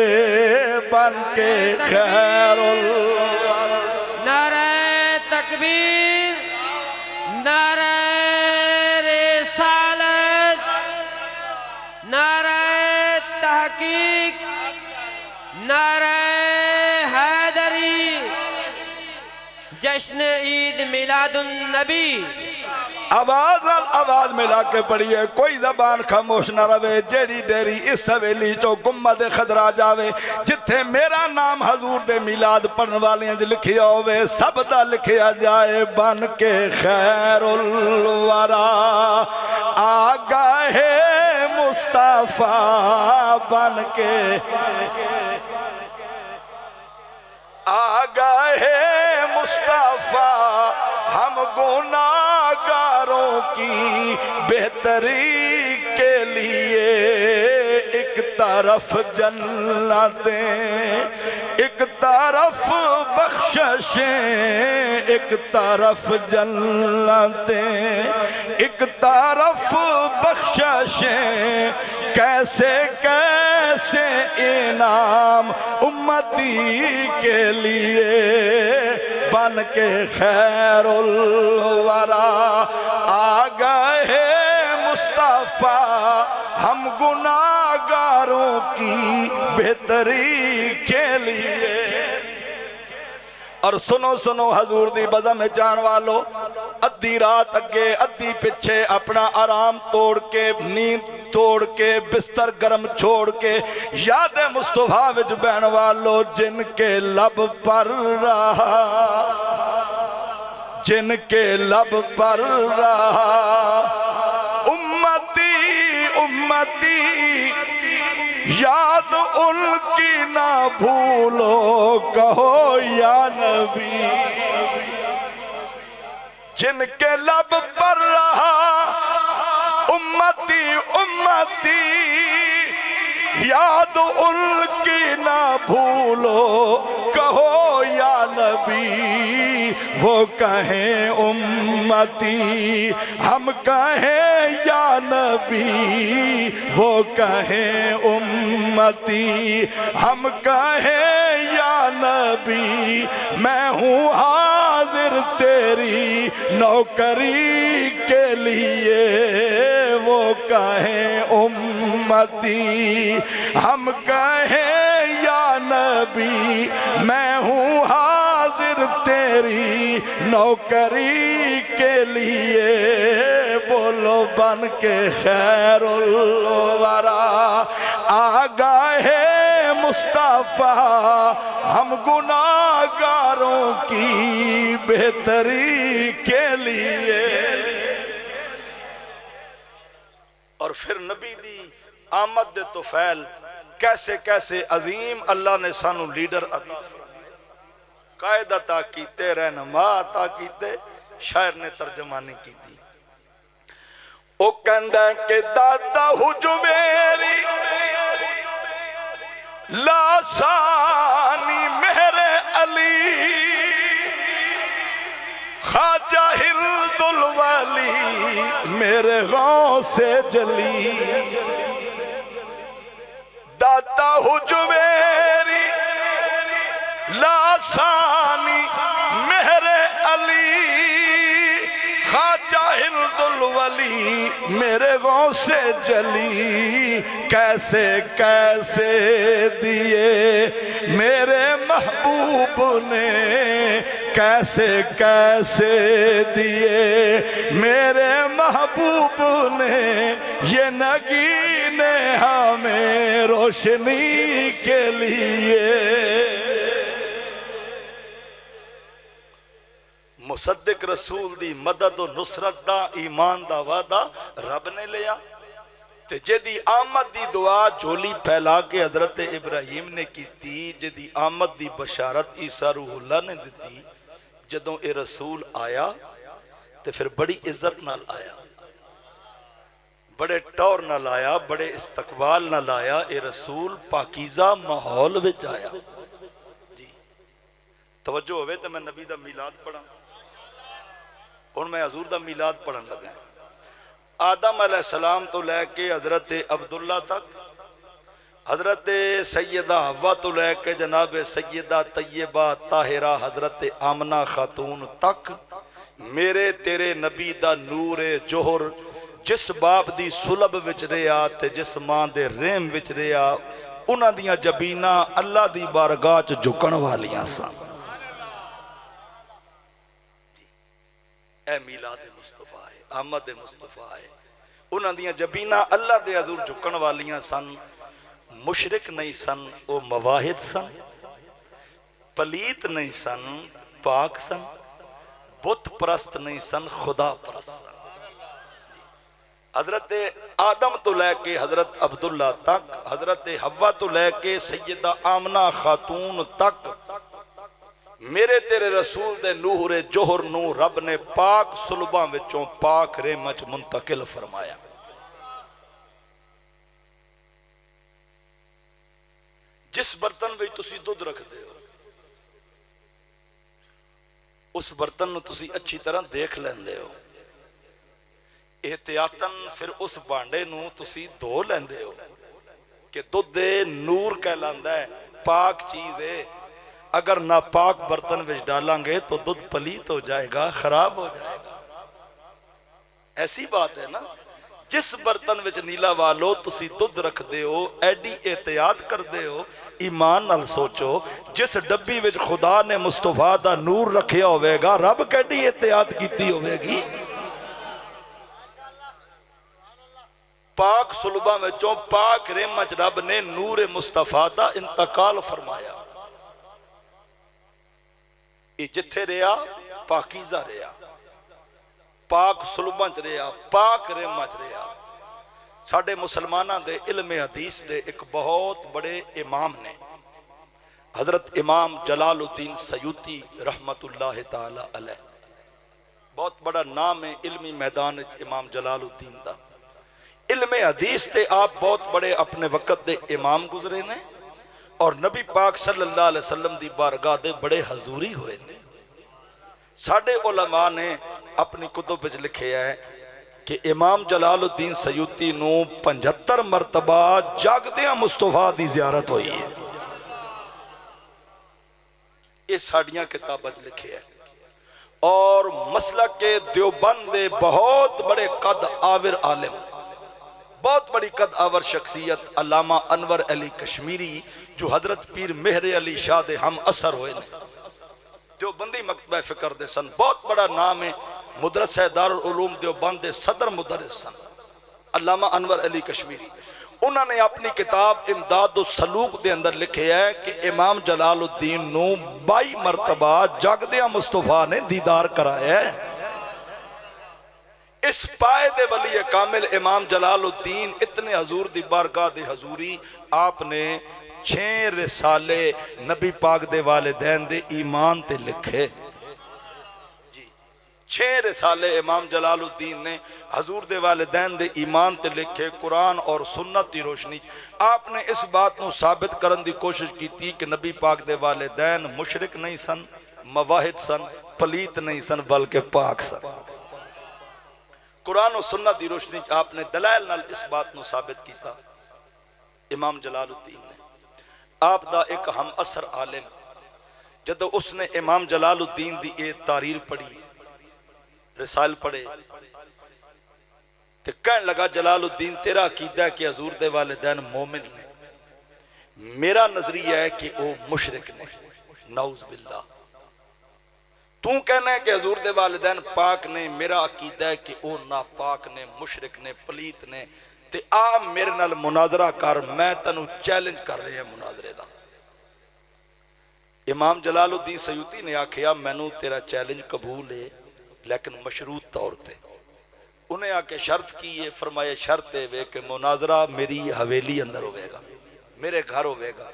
بن کے خیر الورا نعرہ تکبیر نعرہ رسالت نعرہ تحقیق نعرہ حیدری جشن عید میلاد النبی آواز ملا کے پڑھیے کوئی زبان خاموش نہ روے جیڑی ڈیری اس حویلی چو گمبد خضرا جاوے جتھے میرا نام حضور دے میلاد پڑھن والیاں جو لکھیا ہوئے سب دا لکھیا جائے بن کے خیر الورا آگاہ مصطفیٰ بن کے آگاہ مصطفیٰ ہم گناہگاروں کی بہتری کے لیے ایک طرف جنتیں ایک طرف بخششیں ایک طرف جنتیں ایک طرف بخششیں کیسے کیسے انعام امتی کے لیے بن کے خیر الورا آگاہ مصطفیٰ ہم گناہگاروں کی بہتری کے لیے اور سنو حضور دی بزم میں جان والو ادھی رات اگے ادھی پچھے اپنا آرام توڑ کے نیند توڑ کے بستر گرم چھوڑ کے یاد مصطفیٰ وچ بہن والو جن کے لب پر رہا جن کے لب پر رہا امتی امتی یاد ان کی نہ بھولو کہو یا نبی جن کے لب پر رہا امتی امتی یاد ان کی نہ بھولو کہو یا نبی وہ کہیں امتی ہم کہیں یا نبی وہ کہیں امتی ہم کہیں یا نبی میں ہوں حاضر تیری نوکری کے لیے وہ کہیں امتی ہم کہیں یا نبی میں ہوں حاضر تیری نوکری کے لیے بولو بن کے خیر الورا آگاہ مصطفیٰ ہم گناہگاروں کی بہتری کے لیے اور پھر نبی دی آمد دے طفیل کیسے کیسے عظیم اللہ نے سانو لیڈر عطا قائد عطا کیتے رہنما عطا کیتے شاعر نے ترجمانی کی تھی او کہندا کہ دادا حجویری لاسانی میرے علی خواجہ ہلد الولی میرے غوث سے جلی داتا حجویری لاسانی میرے علی خواجہ ہلد الولی میرے غوث سے جلی کیسے کیسے دیے میرے محبوب نے کیسے کیسے دیے میرے محبوب نے یہ نگینے ہمیں روشنی کے لیے۔ مصدق رسول دی مدد و نصرت دا ایمان دا وعدہ رب نے لیا تے جدی آمد دی دعا جھولی پھیلا کے حضرت ابراہیم نے کی تھی، جدی آمد دی بشارت عیسیٰ روح اللہ نے دیتی، جدوں اے رسول آیا تے پھر بڑی عزت نال آیا، بڑے ٹور نال آیا، بڑے استقبال نال آیا۔ اے رسول پاکیزہ ماحول وچ آیا۔ جی توجہ ہوئے تے میں نبی دا میلاد پڑھا، اور میں حضور دا میلاد پڑھن لگا۔ آدم علیہ السلام تو لے کے حضرت عبداللہ تک، حضرت سیدہ حوا تو لے کے جناب سیدہ طیبہ طاہرہ حضرت آمنہ خاتون تک، میرے تیرے نبی دا نور جوہر جس باپ دی سلب وچ رہیا تے جس ماں دے رحم وچ رہیا، انہاں دیاں جبیناں اللہ دی بارگاہ چ جھکن والیاں سن۔ اے میلاد مصطفیٰ ہے، آمد مصطفیٰ ہے، انہاں دیاں جبیناں اللہ دے حضور جھکن والیاں سن۔ مشرک نہیں سن، او مواحد سن، پلیت نہیں سن، پاک سن، بت پرست نہیں سن، خدا پرست سن۔ حضرت آدم تو لے کے حضرت عبداللہ تک، حضرت حوا تو لے کے سیدہ آمنہ خاتون تک، میرے تیرے رسول دے نور جوہر نو رب نے پاک سلباں وچوں پاک رحمت منتقل فرمایا۔ جس برتن وچ تسی دودھ رکھ دے ہو، اس برتن نو تسی اچھی طرح دیکھ لیندے ہو، احتیاطاً پھر اس بانڈے نو تسی دھو لیندے ہو کہ دودھ نور کہلاندا ہے، پاک چیز ہے۔ اگر ناپاک برتن وچ ڈالیں گے تو دودھ پلیت ہو جائے گا، خراب ہو جائے گا۔ ایسی بات ہے نا، جس برتن وچ نیلا والو تسی دودھ رکھ دے ہو، ایڈی احتیاط کر دے ہو، ایمان نال سوچو جس ڈبی وچ خدا نے مصطفیٰ دا نور رکھیا ہوئے گا، رب کیڈی احتیاط کیتی ہوئے گی۔ پاک سلبہ وچوں پاک رحمت رب نے نور مصطفیٰ دا انتقال فرمایا۔ جتھے رہا پاکیزہ رہا، پاک سلباں چ رہا، پاک رحمت رہا۔ ساڈے مسلماناں دے علم حدیث دے ایک بہت بڑے امام نے، حضرت امام جلال الدین سیوطی رحمت اللہ تعالی علیہ، بہت بڑا نام ہے علمی میدان امام جلال الدین دا۔ علم حدیث تے آپ بہت بڑے اپنے وقت دے امام گزرے نے، اور نبی پاک صلی اللہ علیہ وسلم دی بارگاہ دے بڑے حضوری ہوئے نے۔ ساڈے علماء نے اپنی کتب وچ لکھیا ہے کہ امام جلال الدین سیوطی نو 75 مرتبہ جاگدیاں مصطفیٰ دی زیارت ہوئی ہے۔ یہ ساڑیاں کتابیں لکھے ہیں۔ اور مسلک کے دیوبند دے بہت بڑے قد آور عالم، بہت بڑی قد آور شخصیت علامہ انور علی کشمیری، جو حضرت پیر مہر علی شاہ دے ہم اثر ہوئے نے، دیوبندی مکتبہ فکر دے سن، بہت بڑا نام ہے، مدرسہ دارالعلوم دیوبند دے صدر مدرس سن علامہ انور علی کشمیری۔ انہوں نے اپنی کتاب امداد السلوک دے اندر لکھے ہے کہ امام جلال الدین نو 22 مرتبہ جاگدیاں مصطفیٰ نے دیدار کرایا ہے۔ اس پائے دے ولی کامل امام جلال الدین اتنے حضور دی بارگاہ دی حضوری، آپ نے 6 رسالے نبی پاک دے والدین دے ایمان تے لکھے۔ 6 رسالے امام جلال الدین نے حضور دے والدین دے ایمان تے لکھے، قرآن اور سنت دی روشنی۔ آپ نے اس بات نو ثابت کرن دی کوشش کی تھی کہ نبی پاک دے والدین مشرک نہیں سن، مواحد سن، پلیت نہیں سن، بلکہ پاک سن۔ قرآن و سنت دی روشنی آپ نے دلائل نال اس بات نو ثابت کیتا۔ امام جلال الدین نے آپ دا ایک ہم اثر عالم، جدو اس نے امام جلال الدین دی ایک تحریر پڑھی، رسائل پڑھے، تو کہنے لگا جلال الدین تیرا عقیدہ ہے کہ حضور دے والدین مومن نے، میرا نظریہ ہے کہ وہ مشرک نے، نعوذ باللہ۔ تو کہنا ہے کہ حضور دے والدین پاک نے، میرا عقیدہ ہے کہ وہ ناپاک نے، مشرک نے، پلیت نے، تے آ میرے نال مناظرہ کر، میں تنو چیلنج کر رہے ہیں مناظرے دا۔ امام جلال الدین سیوطی نے آکھیا مینوں تیرا چیلنج قبول ہے لیکن مشروط طور تے۔ انہیں آ کے شرط کی ہے، فرمائے شرط ہے کہ مناظرہ میری حویلی اندر ہوئے گا، میرے گھر ہوئے گا،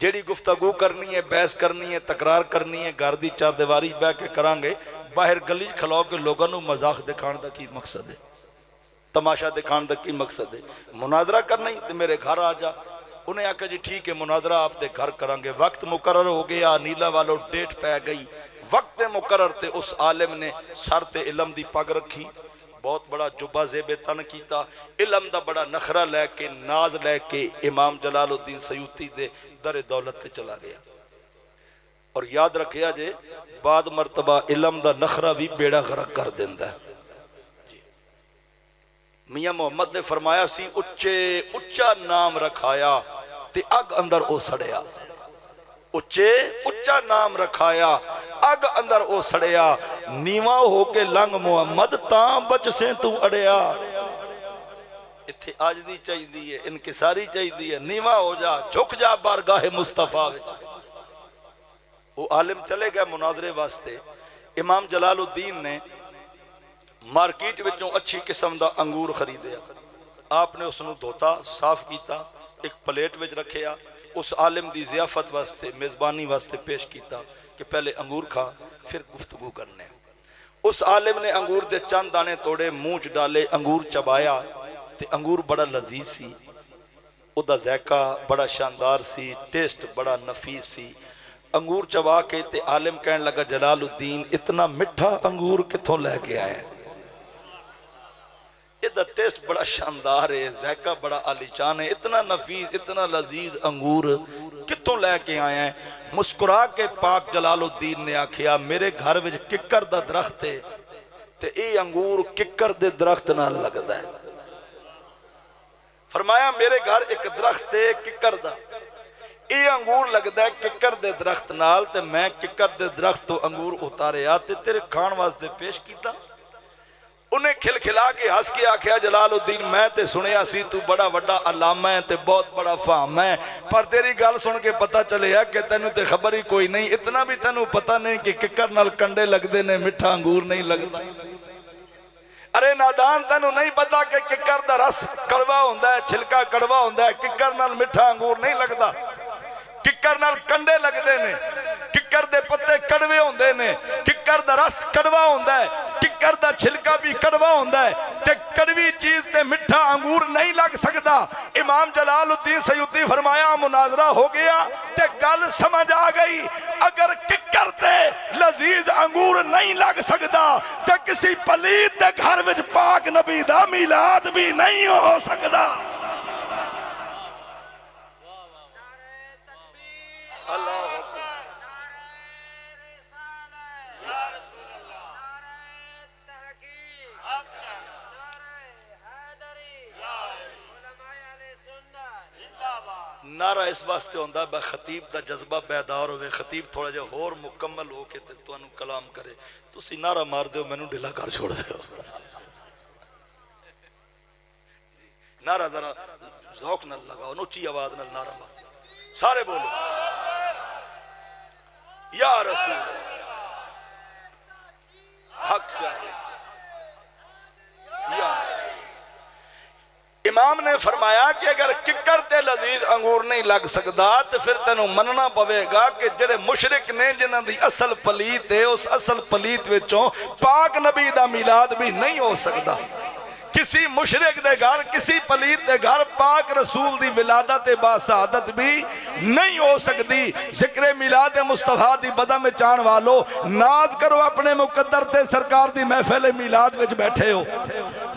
جیڑی گفتگو کرنی ہے، بحث کرنی ہے، تکرار کرنی ہے، گھر دی چار دیواری بہ کے کرانگے، باہر گلی کھلاؤ کے لوگوں نو مذاق دکھان دا کی مقصد ہے، تماشا دکھان دا کی مقصد ہے؟ مناظرہ کرنا ہی تو میرے گھر آ جا۔ انہیں آکھا جی ٹھیک ہے مناظرہ آپ دے گھر کرانگے۔ وقت مقرر ہو گیا، نیلا والو ڈیٹ پہ گئی، وقت مقرر تے اس عالم نے سر تے علم دی پگ رکھی، بہت بڑا جبہ زیب تن کیتا، علم دا بڑا نخرہ لے کے، ناز لے کے امام جلال الدین سیوطی دے در دولت تے چلا گیا۔ اور یاد رکھیا جے بعد مرتبہ علم دا نخرہ بھی بیڑا غرق کر دیندہ ہے۔ میاں محمد نے فرمایا سی اچا نام رکھایا تے اگ اندر او سڑیا، اچا نام رکھایا اگ اندر او سڑیا، نیواں ہو کے لنگ محمد تاں بچ سے تو اڑیا۔ اتھے آجزی چاہی دی ہے، انکساری چاہی دی ہے، نیواں ہو جا، جھک جا بارگاہ مصطفیٰ وچ۔ وہ عالم چلے گئے مناظرے واسطے۔ امام جلال الدین نے مارکیٹ وچوں اچھی قسم دا انگور خریدیا، آپ نے اس نو دھوتا، صاف کیتا، ایک پلیٹ وچ رکھیا، اس عالم دی ضیافت واسطے، میزبانی واسطے پیش کیتا کہ پہلے انگور کھا پھر گفتگو کرنے۔ اس عالم نے انگور دے چند دانے توڑے، منہ چ ڈالے، انگور چبایا تے انگور بڑا لذیذ سی، او دا ذائقہ بڑا شاندار سی، ٹیسٹ بڑا نفیس سی۔ انگور چبا کے تے عالم کہنے لگا جلال الدین اتنا مٹھا انگور کتھوں لے کے آئے؟ یہ دا ٹیسٹ بڑا شاندار ہے، ذائقہ بڑا عالیشان ہے، اتنا نفیس، اتنا لذیذ انگور کتوں لے کے آئے ہیں؟ مسکرا کے پاک جلال الدین نے آکھیا میرے گھر وچ ککر دا درخت ہے تے اے انگور ککر دے درخت نال لگدا ہے۔ فرمایا میرے گھر ایک درخت ہے ککر دا، اے انگور لگدا ہے ککر دے درخت نال تے میں ککر دے درخت تو انگور اتاریا تے تیرے کھان واسطے پیش کیتا۔ انہیں کھل کھلا کے ہس کے آکھیا جلال الدین میں تے سنیا سی تو بڑا وڈا علامہ ہے تے بہت بڑا فہم ہے، پر تیری گل سن کے پتہ چلے ہے کہ تینوں تے خبر ہی کوئی نہیں، اتنا بھی تینوں پتہ نہیں کہ ککر نال کنڈے لگدے نے، مٹھا انگور نہیں لگدا۔ ارے نادان تینوں نہیں پتا کہ ککر دا رس کڑوا ہوندا ہے، چھلکا کڑوا ہوندا ہے، ککر نال مٹھا انگور نہیں لگدا، ککر نال کنڈے لگدے نے، ککر دے پتے کڑوے ہوندے نے، ککر دا رس کڑوا ہوندا ہے، ککر دا چھلکا بھی کڑوا ہوندا ہے، تے کڑوی چیز تے مٹھا انگور نہیں لگ سکدا۔ امام جلال الدین سیوطی فرمایا مناظرہ ہو گیا تے گل سمجھ آ گئی، اگر ککر تے لذیذ انگور نہیں لگ سکدا تے کسی پلیت دے گھر وچ پاک نبی دا میلاد بھی نہیں ہو سکدا۔ نعرہ اس واسطے ہوندہ ہے خطیب دا جذبہ بیدار ہوئے، خطیب تھوڑا جا اور مکمل ہو کے تو انہوں کلام کرے، تو اسی نعرہ مار دے ہو میں نوں ڈھلا کر چھوڑ دے ہو۔ نعرہ ذرا ذوق نہ لگاؤ، نوچی آواز نہ نعرہ مار، سارے بولو یا رسول حق جارے یا امام نے فرمایا کہ اگر ککر تے لذیذ انگور نہیں لگ سکدا تو پھر تینوں مننا پوے گا کہ جڑے مشرک نے جنہاں دی اصل پلیت ہے اس اصل پلیت وچوں پاک نبی دا میلاد بھی نہیں ہو سکدا۔ کسی مشرک دے گھر، کسی پلیت دے گھر پاک رسول دی ولادت باسعادت بھی نہیں ہو سکتی۔ ذکر میلاد مصطفیٰ دی بدم میں چان والو ناز کرو اپنے مقدر تے سرکار دی محفل میلاد وچ بیٹھے ہو،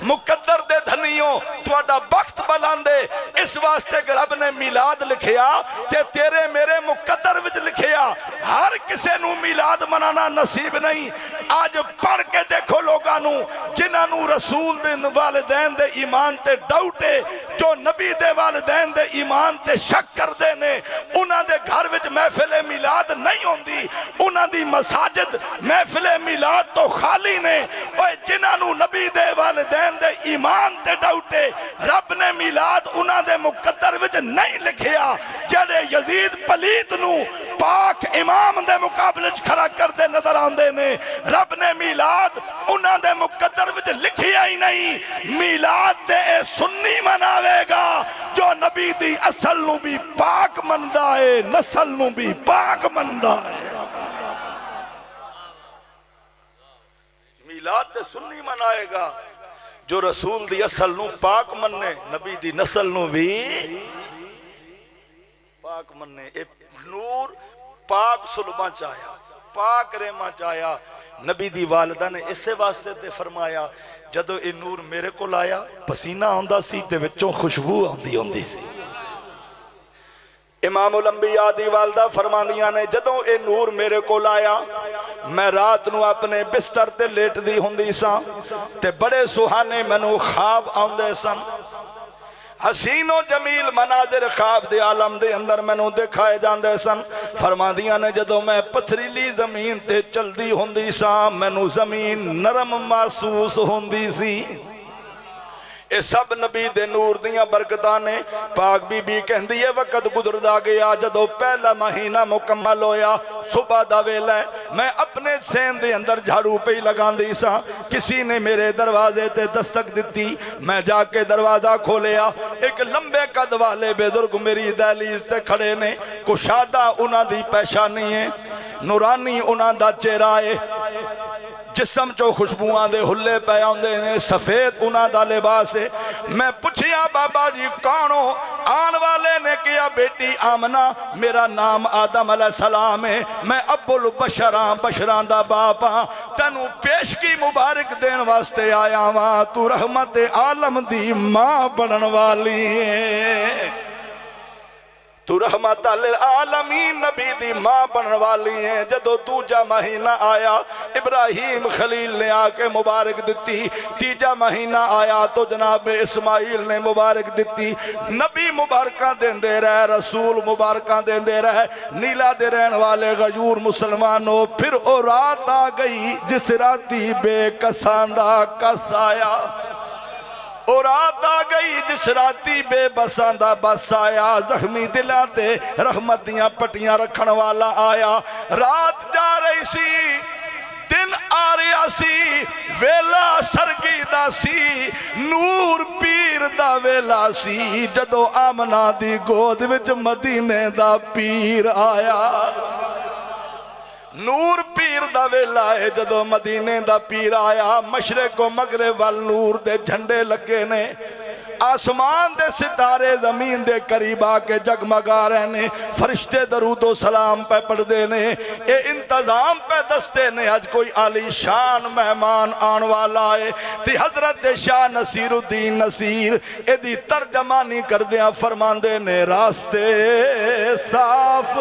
مقدر دے دھنیوں تواڈا بخت مستقبل آندے اس واسطے کہ رب نے میلاد لکھیا تے تیرے میرے مقدر وچ لکھیا ہر کسے نو میلاد منانا نصیب نہیں آج پڑھ کے دیکھو لوگاں نو جنہاں نو رسول دے والدین دے ایمان تے ڈاؤٹے جو نبی دے والدین دے ایمان تے شک کر دے نے انہاں دے گھر وچ محفل میلاد نہیں ہوندی انہاں دی مساجد محفل میلاد تو خالی نے اوے جنہاں نو نبی دے والدین دے ایمان تے ڈاؤٹے رب نے میلاد انہاں دے مقدر وچ نہیں لکھیا جڑے یزید پلیت نو پاک امام دے مقابلے چ کھڑا کر دے نظر آندے نے رب نے میلاد انہاں دے مقدر وچ لکھیا ہی نہیں میلاد تے اے سنی مناوے گا جو نبی دی اصل نو بھی پاک مندا ہے نسل نو بھی پاک مندا ہے میلاد تے سنی منائے گا جو رسول دی اصل نو پاک مننے نبی دی نسل نو بھی پاک مننے اے نور پاک سلمہ چاہیا پاک رحمہ چاہیا نبی دی والدہ نے اسے واسطے تے فرمایا جدو اے نور میرے کو لایا پسینہ ہوندہ سی تے وچوں خوشبو ہوندی سی امام الانبیاء دی والدہ فرماندیاں نے جدوں اے نور میرے کو لایا میں رات نو اپنے بستر تے لیٹ دی ہوندی ساں تے بڑے سہانے منو خواب آندے سن حسین و جمیل مناظر خواب دے عالم دے اندر منو دکھائے جاندے سن فرماندیاں نے جدوں میں پتھریلی زمین تے چل دی ہوندی ساں منو زمین نرم محسوس ہوندی سی اے سب نبی دے نور دیاں برکتانے پاک بی بی کہندی ہے وقت گزردا گیا جدو پہلا مہینہ مکمل ہویا صبح دا ویلا ہے میں اپنے سین دے اندر جھاڑو پہ لگاندی سا کسی نے میرے دروازے تے دستک دیتی میں جا کے دروازہ کھولیا ایک لمبے قد والے بزرگ میری دہلیز تے کھڑے نے کشادہ انہاں دی پیشانی ہے نورانی انہاں دا چہرہ ہے جسم چو خوشبوان دے ہلے پہ آندے نے سفید انہاں دا لباس ہے میں پوچھیا بابا جی کونو آن والے نے کیا بیٹی آمنہ میرا نام آدم علیہ السلام ہے میں ابو البشران بشران دا باپا تنو پیش کی مبارک دین واسطے آیا وہاں تو رحمت عالم دی ماں بنن والی ہے تو رحمت للعالمین نبی دی ماں بنن والی ہیں جدو دوجا مہینہ آیا ابراہیم خلیل نے آکے مبارک دیتی تیجا مہینہ آیا تو جناب اسماعیل نے مبارک دیتی نبی مبارکہ دین دے رہے رسول مبارکہ دین دے رہے نیلا دے رہن والے غیور مسلمانوں پھر او رات آ گئی جس راتی بے کساندہ کس آیا اور رات آ گئی جس راتی بے بساندہ بس آیا زخمی دلاتے رحمت دیاں پٹیاں رکھن والا آیا رات جا رہی سی دن آ رہا سی ویلا سرگی دا سی نور پیر دا ویلا سی جدو آمنہ دی گود وچ مدینے دا پیر آیا نور پیر دا ویلا ہے جدو مدینے دا پیر آیا مشرق و مغرب وال نور دے جھنڈے لگے نے آسمان دے ستارے زمین دے قریب آ کے جگمگا رہے نے فرشتے درود و سلام پہ پڑھ دے نے اے انتظام پہ دستے نے آج کوئی عالی شان مہمان آن والا ہے تی حضرت شاہ نصیر الدین نصیر اے دی ترجمانی کر دیا فرمان دے نے راستے صاف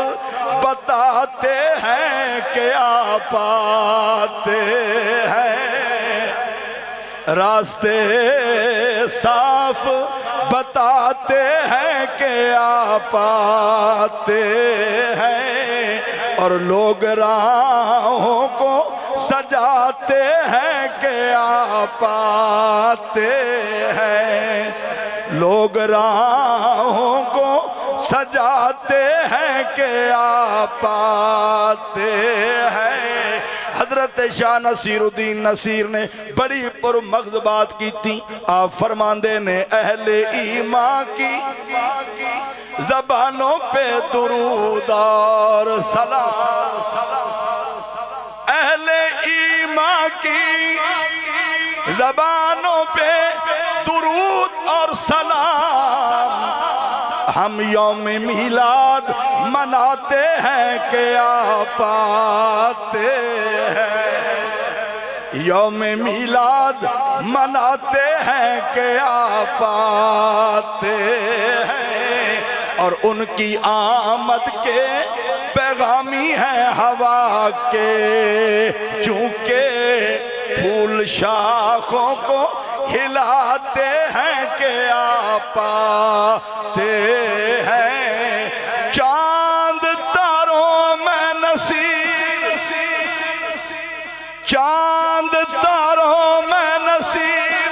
بتاتے ہیں کہ آپ آتے ہیں راستے صاف بتاتے ہیں کہ آپ آتے ہیں اور لوگ راہوں کو سجاتے ہیں کہ آپ آتے ہیں لوگ راہوں کو سجاتے ہیں کہ آپ آتے ہیں حضرت شاہ نصیر الدین نصیر نے بڑی پر مغز بات کی تھی آپ فرماندے نے اہل ایمان کی زبانوں پہ درود اور سلام اہل ایمان کی زبانوں پہ درود اور سلام ہم یوم میلاد مناتے ہیں کہ آپ آتے ہیں یوم میلاد مناتے ہیں کہ آپ آتے ہیں، اور ان کی آمد کے پیغامی ہیں ہوا کے، چونکہ پھول شاخوں کو ہلاتے ہیں کہ آپ آتے ہیں، چاند تاروں میں نصیر، چاند تاروں میں نصیر،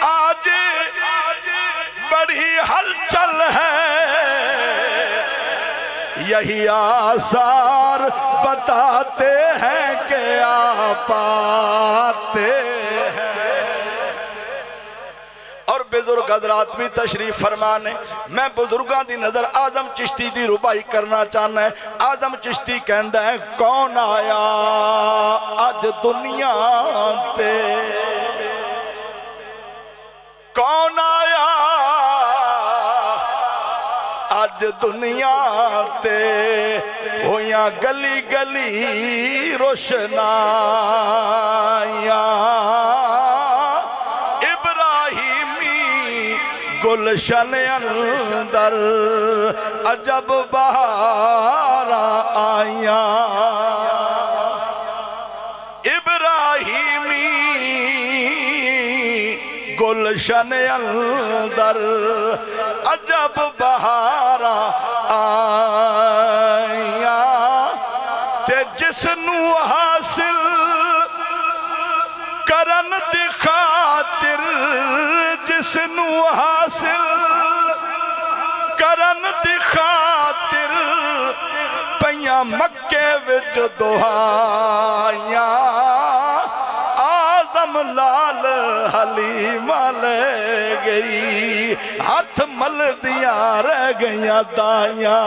آج بڑی ہلچل ہے، یہی آثار بتاتے ہیں کہ آپ آتے ہیں۔ اور بزرگ حضرات بھی تشریف فرمانے، میں بزرگاں دی نظر آدم چشتی دی ربائی کرنا چاہنا ہے۔ آدم چشتی کہندا ہے کون آیا اج دنیا تے، کون آیا اج دنیا تے، ہویاں گلی گلی روشنائیاں، ابراہیمی گلشن اندر عجب بہاراں آئیاں، ابراہیمی گلشن اندر عجب بہاراں آئیاں، تے جس نو حاصل کرن دی خاطر، جس نو حاصل کرن دی خاطر، پیاں مکے وچ دعائیاں، آدم لال حلیمہ لے گئی، ہاتھ مل دیاں رہ گئیاں دائیاں۔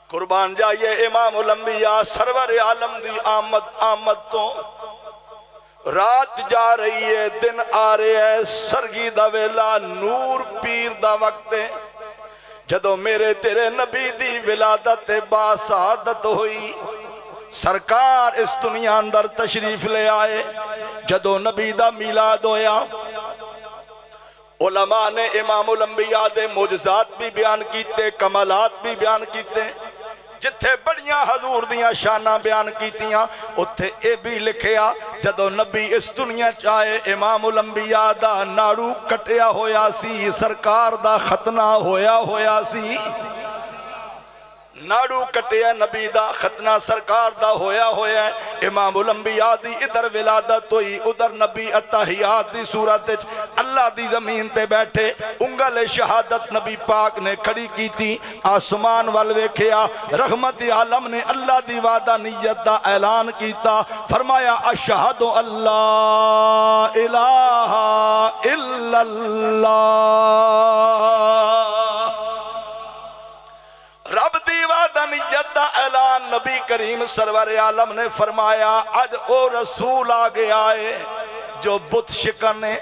قربان جائیے امام الانبیاء سرور عالم دی آمد تو رات جا رہی ہے، دن آ رہے ہے، سرگی دا ویلا، نور پیر دا وقت ہے، جدو میرے تیرے نبی دی ولادت باسعادت ہوئی، سرکار اس دنیا اندر تشریف لے آئے، جدو نبی دا میلاد ہویا، علماء نے امام الانبیاء دے معجزات بھی بیان کیتے، کمالات بھی بیان کیتے، جتھے بڑیاں حضور دیاں شانہ بیان کیتیاں، اتھے اے بھی لکھیا جدو نبی اس دنیا چاہے امام الانبیاء دا ناڑو کٹیا ہویا سی، سرکار دا ختنہ ہویا سی، ناڑو کٹیا نبی دا ختنہ سرکار دا ہویا ہے، امام الانبیاء دی ادھر ولادت ہوئی، ادھر نبی اتحیات دی صورت اللہ دی زمین تے بیٹھے، انگل شہادت نبی پاک نے کھڑی کی تھی، آسمان وال ویکھیا، رحمت عالم نے اللہ دی وعدہ نیت دا اعلان کیتا، فرمایا اشہد اللہ الہ الا اللہ، رب دی وعدہ نیت دا اعلان نبی کریم سرور عالم نے فرمایا، اج او رسول آگے آئے جو بت شکنے،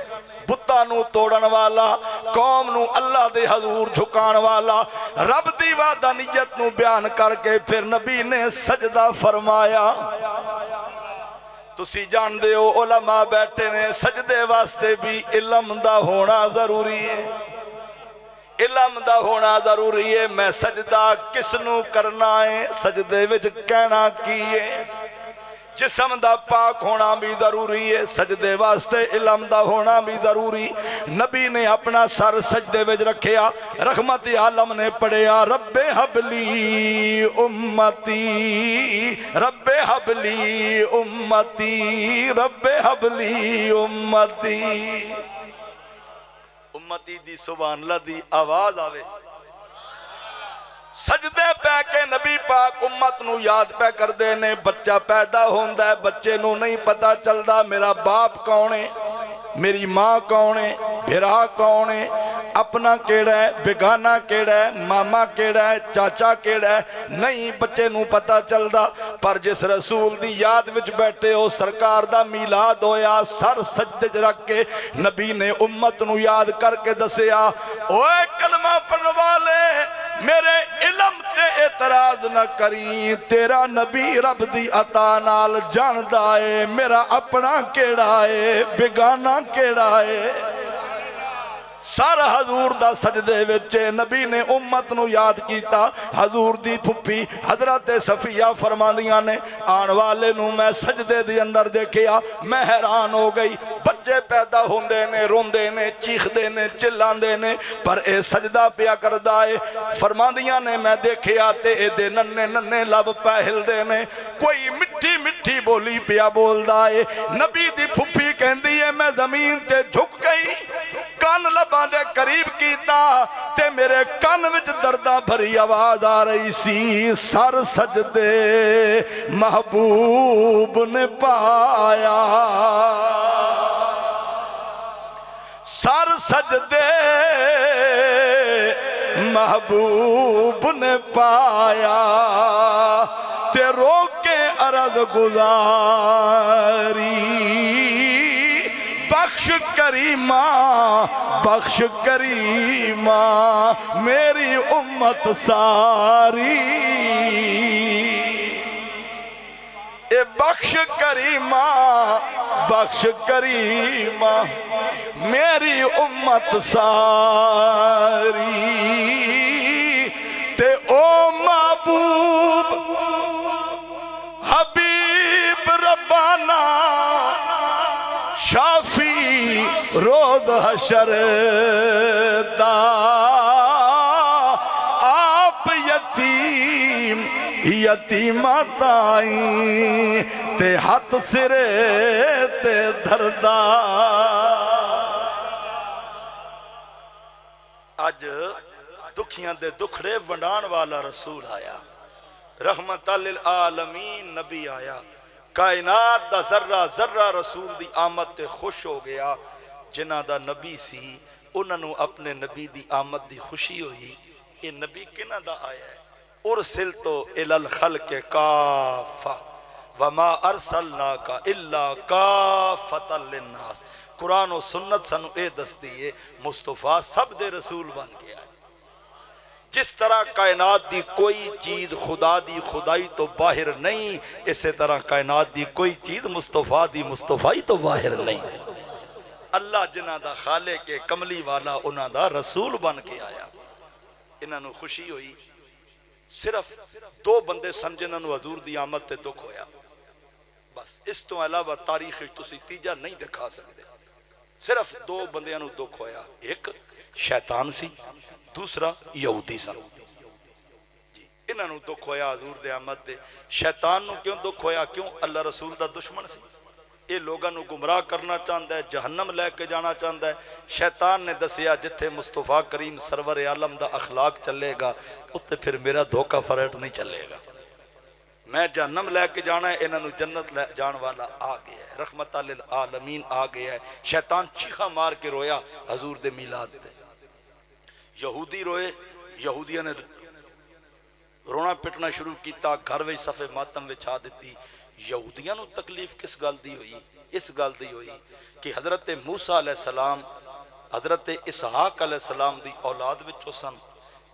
بتانو توڑن والا، قوم نو اللہ دے حضور جھکان والا، رب دی وعدہ نیت نو بیان کر کے پھر نبی نے سجدہ فرمایا۔ تسی جان دے ہو علماء بیٹھے نے، سجدے واسطے بھی علم دا ہونا ضروری ہے، علم دا ہونا ضروری ہے، میں سجدہ کس نو کرنا ہے، سجدے وچ کہنا کیے، جسم دا پاک ہونا بھی ضروری ہے، سجدے واسطے علم دا ہونا بھی ضروری۔ نبی نے اپنا سر سجدے وچ رکھیا، رحمت عالم نے پڑھیا رب حبلی امتی، رب حبلی امتی، رب حبلی امتی، امتی دی سبحان اللہ دی آواز آوے، سجدے پہ کے نبی پاک امت نو یاد پہ کر دینے، بچہ پیدا ہوندہ ہے، بچے نو نہیں پتا چلدا میرا باپ کون ہے، میری ماں کون ہے، بھرا کون ہے، اپنا کیڑا ہے، بیگانہ کیڑا ہے، ماما کیڑا ہے، چاچا کیڑا ہے، نہیں بچے نو پتا چلدا، پر جس رسول دی یاد وچ بیٹھے ہو، سرکار دا میلاد ہویا، سر سجدے رکھ کے نبی نے امت نو یاد کر کے دسیا، اوے کلمہ پڑھن والے میرے علم تے اعتراض اعتراض نہ کریں، تیرا نبی رب دی عطا نال جاندا ہے میرا اپنا کیڑا ہے بیگانہ کیڑا ہے۔ سر حضور دا سجدے وچ نبی نے امت نو یاد کیتا۔ حضور دی پھپھی حضرت صفیہ فرماندیاں نے آن والے نو میں سجدے دی اندر دیکھیا، میں حیران ہو گئی، بچے پیدا ہوندے نے، روندے نے، چیخدے نے، چلاندے نے، پر اے سجدہ پیا کردا ہے۔ فرماندیاں نے میں دیکھیا تے اے دے ننے ننے لب پہ ہلدے نے، کوئی مٹھی مٹھی بولی پیا بولدا ہے۔ نبی دی پھپھی کہندی ہے میں زمین تے جھک گئی، کان لباں دے قریب کیتا تے میرے کان وچ درداں بھری آواز آ رہی سی، سر سجدے محبوب نے پایا، سر سجدے محبوب نے پایا، تے رو کے عرض گزاری بخش کریمہ بخش کریمہ میری امت ساری، اے بخش کریمہ بخش کریمہ میری امت ساری، تے او محبوب حبیب ربانہ شافی روز حشر دا، آپ یتیم یتیمہ تائیں تے ہاتھ سرے تے دھردا۔ اج دکھیاں دے دکھڑے ونڈان والا رسول آیا، رحمت للعالمین نبی آیا، کائنات دا ذرہ ذرہ رسول دی آمد تے خوش ہو گیا۔ جنہ دا نبی سی انہاں نو اپنے نبی دی آمد دی خوشی ہوئی۔ یہ نبی کنہ دا آیا ہے؟ ارسلتو الی الخلق کافہ وما ارسلناک الا کافۃ للناس۔ قرآن و سنت سنو اے دستی ہے مصطفیٰ سب دے رسول بن گیا ہے۔ جس طرح کائنات دی کوئی چیز خدا دی خدائی تو باہر نہیں، اسی طرح کائنات دی کوئی چیز مصطفیٰ دی مصطفیٰ تو باہر نہیں۔ اللہ جنہ دا خالق کملی والا انہ دا رسول بن کے آیا۔ انہاں نو خوشی ہوئی، صرف دو بندے سن جنہاں نو حضور دی آمد تے دکھ ہویا، بس اس تو علاوہ تاریخ تسی تیجا نہیں دکھا سکتے۔ صرف دو بندیاں نو دکھ ہویا، ایک شیطان سی، دوسرا یہودی سن۔ انہاں نو دکھ ہویا حضور دے آمد دے۔ شیطان نو کیوں دکھ ہویا؟ کیوں؟ اللہ رسول دا دشمن سی، یہ لوگاں نو گمراہ کرنا چاہتا ہے، جہنم لے کے جانا چاہتا ہے۔ شیطان نے دسیا جتھے مصطفیٰ کریم سرور عالم دا اخلاق چلے گا اتنے پھر میرا دھوکہ فریٹ نہیں چلے گا، میں جہنم لے کے جانا ہے، انہاں نو جنت لے جان والا آ گیا ہے، رحمت للعالمین آ گیا ہے۔ شیطان چیخا مار کے رویا حضور دے میلاد دے۔ یہودی روئے، یہودیاں نے رونا پٹنا شروع کیتا، گھر وچ صفے ماتم وچھا دیتی۔ یہودیاں نو تکلیف کس گل دی ہوئی؟ اس گل دی ہوئی کہ حضرت موسیٰ علیہ السلام حضرت اسحاق علیہ السلام دی اولاد وچوں سن،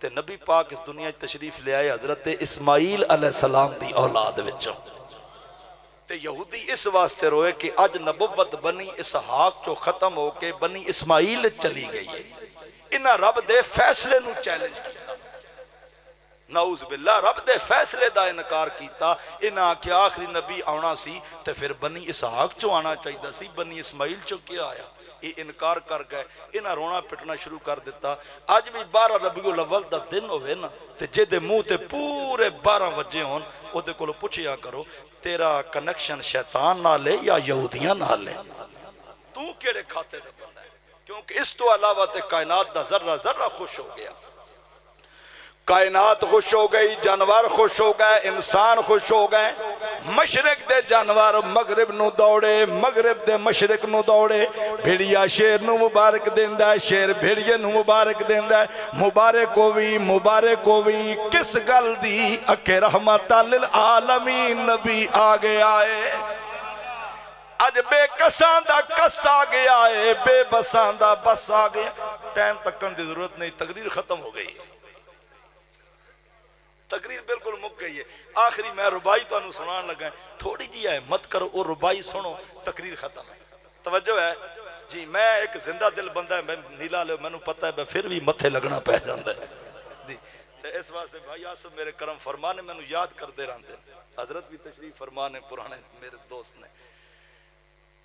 تے نبی پاک اس دنیا تشریف لے آئے حضرت اسماعیل علیہ السلام دی اولاد وچوں۔ تے یہودی اس واسطے روئے کہ اج نبوت بنی اسحاق چو ختم ہو کے بنی اسماعیل چلی گئی ہے۔ انہاں رب دے فیصلے نو چیلنج کیتا، نعوذ باللہ رب دے فیصلے دا انکار کیتا۔ انہاں کہ آخری نبی آنا سی تے پھر بنی اسحاق چو آنا چاہیدا سی، بنی اسماعیل چو کیا آیا؟ یہ انکار کر گئے، انہاں رونا پٹنا شروع کر دیتا۔ آج بھی 12 ربیع الاول دا دن ہوئے نا تے جے دے منہ تے پورے 12 وجے ہون او دے کولو پوچھیا کرو تیرا کنیکشن شیطان نال ہے یا یہودیاں نال ہے؟ تو کیڑے کھاتے دے بندہ ہے؟ کیونکہ اس تو علاوہ تے کائنات دا ذرہ ذرہ خوش ہو گیا۔ کائنات خوش ہو گئی، جانور خوش ہو گئے، انسان خوش ہو گئے۔ مشرق دے جانور مغرب نو دوڑے، مغرب دے مشرق نو دوڑے۔ بھیڑیا شیر نو مبارک دیندہ ہے، شیر بھیڑیے نو مبارک دیندہ ہے۔ مبارک ہوئی کس گل دی؟ اکھے رحمت للعالمین نبی آگے آئے۔ اج بے کساں دا کس آگے آئے، بے بساں دا بس آگے۔ ٹائم تکن دی ضرورت نہیں، تقریر ختم ہو گئی۔ تقریر بالکل مک گئی ہے. آخری میں ربائی تو انہوں سنان لگا ہے, تھوڑی جی ہے مت کرو اور ربائی سنو, تقریر ختم ہے. توجہ ہے جی. میں ایک زندہ دل بندہ ہے, میں نیلا لے میں پتہ ہے, میں پھر بھی متھے لگنا پہ جاندہ ہے جی. اس واسطے بھائی آصف میرے کرم فرمانے میں یاد کر دے رہاں دے. حضرت بھی تشریف فرمانے پرانے میرے دوست نے.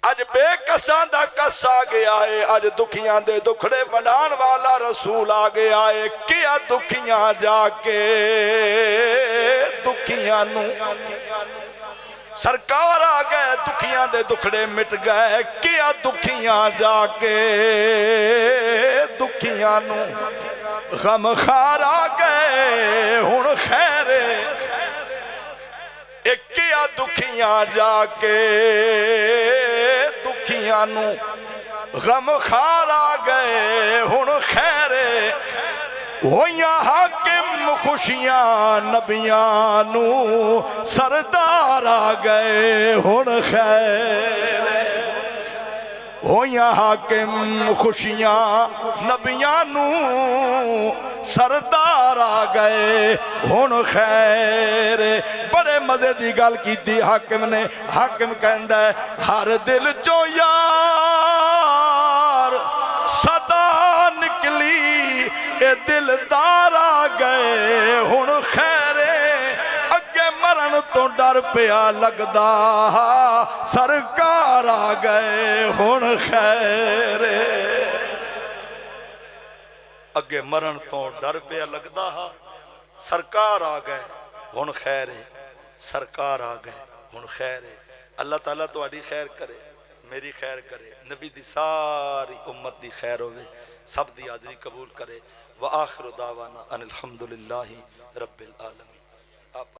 اج بے کساں دا کس آ گیا ہے, اج دکھیاں دے دکھڑے ونڈان والا رسول آ گیا ہے. کیا دکھیاں جا کے دکھیاں نو سرکار آ گئے, دکھیاں دے دکھڑے مٹ گئے. کیا دکھیاں جا کے دکھیاں نو غم خار آ گئے ہن خیر. کیا دکھیاں جا کے دکھیاں نو غم خار آ گئے ہن خیر. ہویاں حاکم خوشیاں نبیاں نو سردار آ گئے ہن خیر. ہویاں حاکم خوشیاں نبیاں نو سردار آ گئے ہن خیر. بڑے مزے دی گل کیتی حاکم نے. حاکم کہندا ہے ہر دل چوں یار صدا نکلی, اے دلدار آ گئے ہن خیر. اگے مرن تو ڈر پیا لگدا, سرکار آ گئے ہن خیر. اگے مرن تو ڈر پیا لگدا, سرکار آ گئے ہن خیر. سرکار آ گئے ہن خیر. اللہ تعالیٰ تو اڈی خیر کرے, میری خیر کرے, نبی دی ساری امت دی خیر ہوئے, سب دی حاضری قبول کرے. وآخر دعوانا ان الحمدللہ رب العالمین.